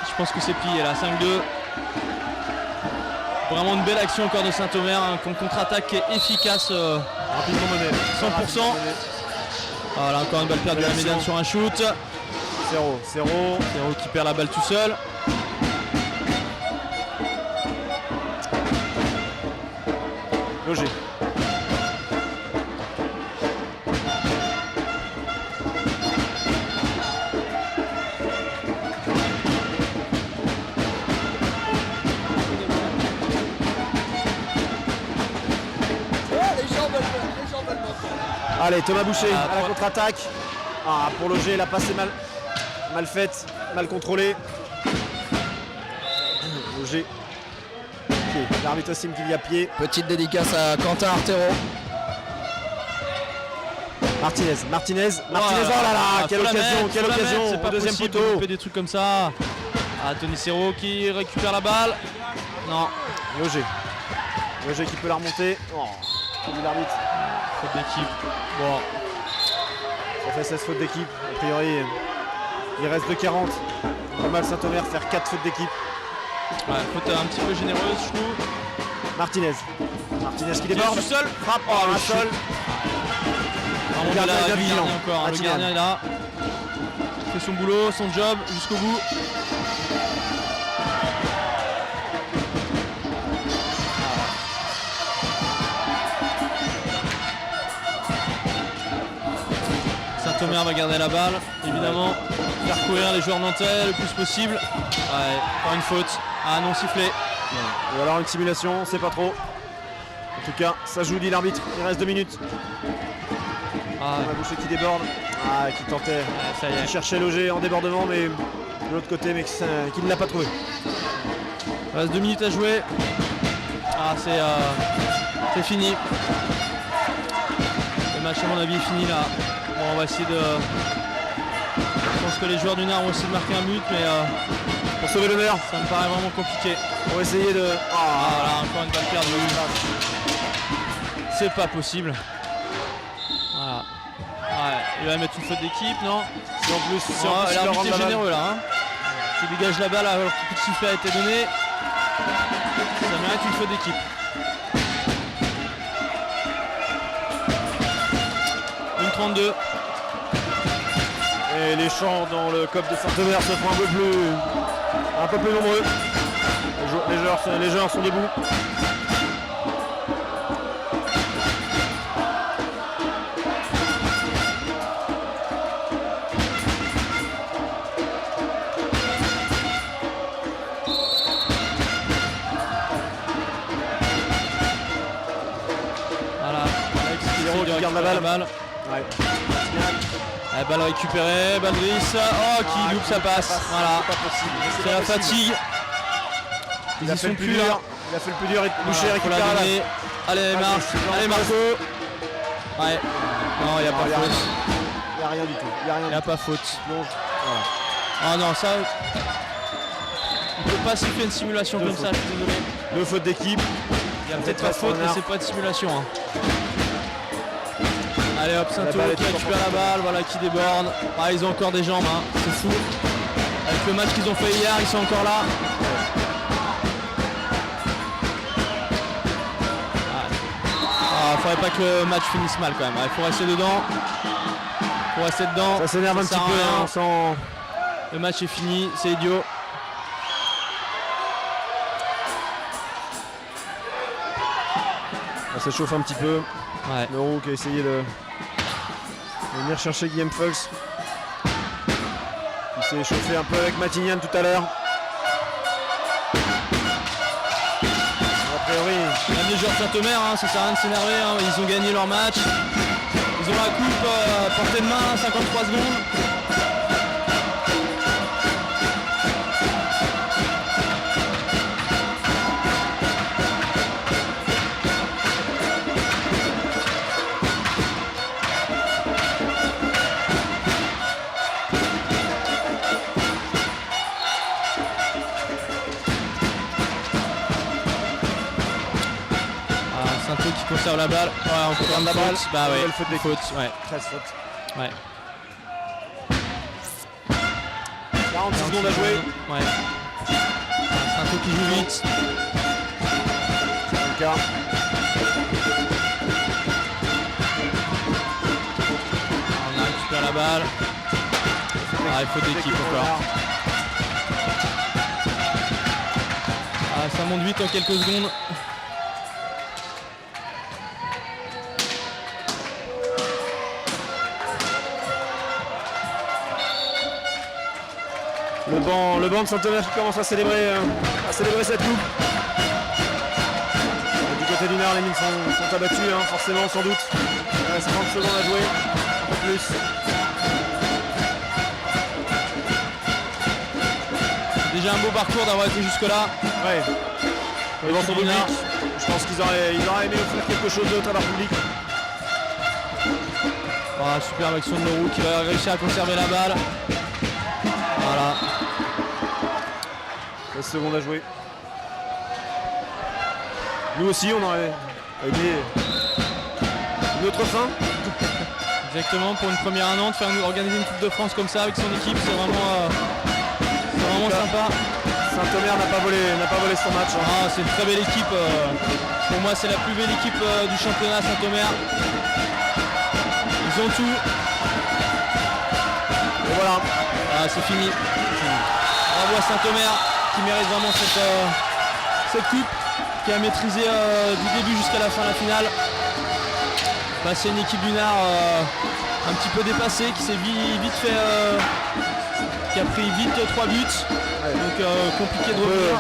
Je pense que c'est plié là, 5-2. Vraiment une belle action encore de Saint-Omer, un contre-attaque qui est efficace, Rapidement mené. 100%. Voilà, encore une balle perdue de la médiane sur un shoot. Serrault qui perd la balle tout seul. Loger. Allez, Thomas Boucher à la contre-attaque. Pour Loger, la passe est mal faite, mal contrôlée. Loger. L'arbitre estime qu'il y a pied. Petite dédicace à Quentin Artero. Martinez, oh là là, quelle occasion, c'est pas au deuxième possible poteau. de louper des trucs comme ça. Tony Serrault qui récupère la balle. Non. Loger qui peut la remonter. L'arbitre. Faute d'équipe. Bon. Ça fait 16 fautes d'équipe. A priori, il reste de 40. Pas mal Saint-Omer faire 4 fautes d'équipe. Ouais, faute un petit peu généreuse, je trouve. Martinez qui déborde. Tout seul. Frappe un sol. Le gardien est vigilant encore. Le gardien est là. Il fait son boulot, son job jusqu'au bout. Saint-Omer va garder la balle, évidemment. Faire courir les joueurs nantais le plus possible. Ouais, encore une faute. Ah non sifflé. Ou alors une simulation, on sait pas trop. En tout cas, ça joue, dit l'arbitre. Il reste 2 minutes. Ah, On a Boucher qui déborde. Ah, qui tentait. ça y est. Qui cherchait Loger en débordement, mais de l'autre côté, mais qui ne l'a pas trouvé. Il reste 2 minutes à jouer. Ah, c'est fini. Le match, à mon avis, est fini là. Bon, on va essayer de. Je pense que les joueurs du Nord vont essayer de marquer un but, mais Pour sauver l'honneur, ça me paraît vraiment compliqué. on va essayer de. Ah, voilà, encore une balle perdue. C'est pas possible. Voilà. Ouais, il va mettre une faute d'équipe, non? Si en plus, si en Ouais, plus, il leur l'arbitre rend est la balle. généreux là. Hein. Il dégage la balle alors que le coup de sifflet a été donné. Ça mérite une faute d'équipe. Une 32. Et les chants dans le COP de Saint-Omer se font un peu plus nombreux. Les joueurs sont debout. Voilà. Alex qui garde la balle. Ouais. La balle récupérée, Baldris. Oh, qui loupe sa passe. Voilà. C'est pas possible. C'est la fatigue. Il Ils a y fait sont le plus plus dur. là. Il a fait le plus dur et Boucher Voilà, faut la récupère la donner. balle. Allez, Marc. Allez, Marco. Ouais. Non, il n'y a Non, pas il y a faute. Il n'y a rien du tout. Il n'y a rien Il du n'y a tout. pas faute. Plonge. Voilà. Oh non, ça. Il ne peut pas siffler une simulation Deux comme ça, je suis désolé. 2 fautes d'équipe. Il y a peut-être pas pas faute, mais Renard. c'est pas de simulation. Hein. Allez hop, Saint-O balle est qui toujours récupère la balle, voilà, qui déborde. Ah, ils ont encore des jambes, hein. C'est fou. Avec le match qu'ils ont fait hier, ils sont encore là. Ah, faudrait pas que le match finisse mal quand même. Il faut rester dedans. Faut rester dedans. Ça s'énerve un petit sert à peu. rien. Hein, sans... Le match est fini, c'est idiot. Ça s'échauffe un petit peu. Ouais. Le Roux qui a essayé de venir chercher Guillaume Fox. Il s'est échauffé un peu avec Matignan tout à l'heure. A priori, Même les joueurs de Saint-Omer, hein, ça sert à rien de s'énerver, hein. Ils ont gagné leur match. Ils ont la coupe à portée de main, 53 secondes. Saint-O qui conserve la balle. Ouais, on conserve la balle. Bah ouais, Nouvelle faute des faute. Ouais, 13 fautes. ouais. 46 secondes à jouer. Ouais. Saint-O qui joue vite. C'est le cas. On a récupéré la balle. Ah, il faut d'équipe encore. Ah, ça monte vite en quelques secondes. Le banc de Saint-Omer qui commence à célébrer cette coupe. Du côté du Nord, les mines sont abattues, hein, forcément, sans doute. Il reste 30 secondes à jouer, un peu plus. Déjà un beau parcours d'avoir été jusque là. Ouais. Devant son public, je pense qu'ils auraient aimé offrir quelque chose d'autre à leur public. Ah, superbe action de Leroux qui va réussir à conserver la balle. Voilà. 16 secondes à jouer. Nous aussi, on aurait aimé une autre fin. Exactement, pour une première an, de faire organiser une Coupe de France comme ça avec son équipe, c'est vraiment sympa. Saint-Omer n'a pas volé son match. Hein. Ah, c'est une très belle équipe. Pour moi, c'est la plus belle équipe du championnat Saint-Omer. Ils ont tout. Et voilà. Ah, c'est fini. Bravo à Saint-Omer qui mérite vraiment cette coupe, qui a maîtrisé du début jusqu'à la fin de la finale. C'est une équipe du Nord un petit peu dépassée, qui s'est vite fait, qui a pris vite 3 buts. Donc compliqué de revenir.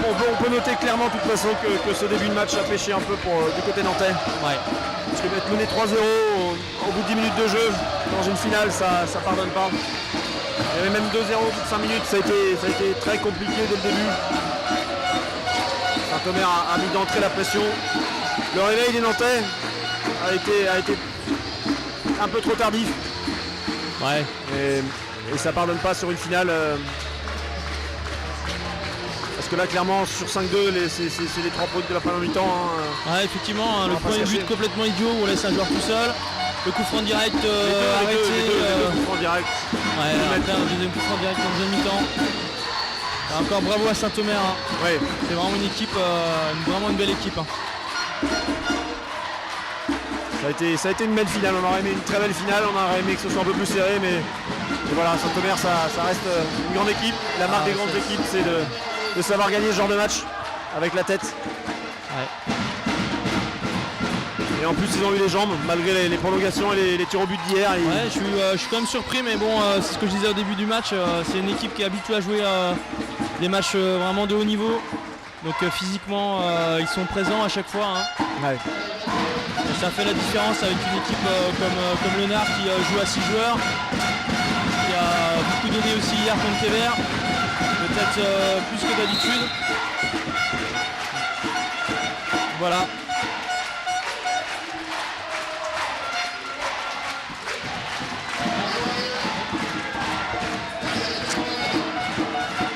On peut noter clairement de toute façon que ce début de match a pêché un peu du côté nantais. Ouais. Parce que d'être mené 3-0 au bout de 10 minutes de jeu dans une finale, ça pardonne pas. Il y avait même 2-0 au bout de 5 minutes, ça a été très compliqué dès le début. Saint-Omer a mis d'entrée la pression. Le réveil des Nantais a été un peu trop tardif. Ouais. Et ça pardonne pas sur une finale. Parce que là clairement sur 5-2 c'est les 3 points de la première mi-temps. Hein. Ouais, effectivement, le premier but complètement idiot où on laisse un joueur tout seul. Le coup franc direct arrêté. Les deux coups francs direct. Ouais, après un deuxième coup franc direct en deuxième mi-temps. Et encore bravo à Saint-Omer. Hein. Ouais. C'est vraiment une équipe, vraiment une belle équipe. Hein. Ça a été une belle finale, on aurait aimé une très belle finale, on aurait aimé que ce soit un peu plus serré, mais voilà, Saint-Omer ça reste une grande équipe. La marque des grandes équipes, c'est de savoir gagner ce genre de match avec la tête. Ouais. Et en plus ils ont eu les jambes, malgré les prolongations et les tirs au but d'hier. Ouais, je suis quand même surpris, mais bon, c'est ce que je disais au début du match, c'est une équipe qui est habituée à jouer des matchs vraiment de haut niveau. Donc physiquement, ils sont présents à chaque fois. Hein. Ouais. Et ça fait la différence avec une équipe comme le Nard qui joue à 6 joueurs, qui a beaucoup donné aussi hier contre Kévert, peut-être plus que d'habitude. Voilà.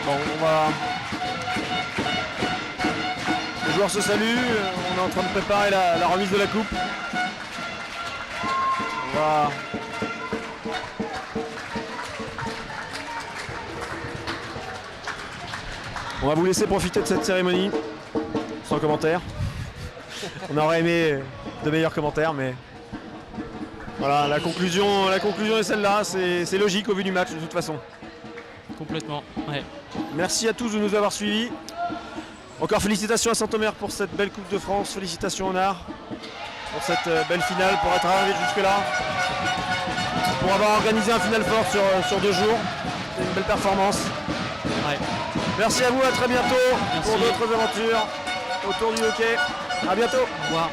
Bon, les joueurs se saluent, on est en train de préparer la remise de la coupe. On va vous laisser profiter de cette cérémonie sans commentaire. On aurait aimé de meilleurs commentaires, mais voilà, la conclusion est celle-là, c'est logique au vu du match de toute façon. Complètement, ouais. Merci à tous de nous avoir suivis. Encore félicitations à Saint-Omer pour cette belle Coupe de France, félicitations au Nard pour cette belle finale, pour être arrivé jusque-là, pour avoir organisé un final fort sur 2 jours. C'est une belle performance. Ouais. Merci à vous, à très bientôt. Merci. Pour d'autres aventures autour du hockey. À bientôt. Au revoir.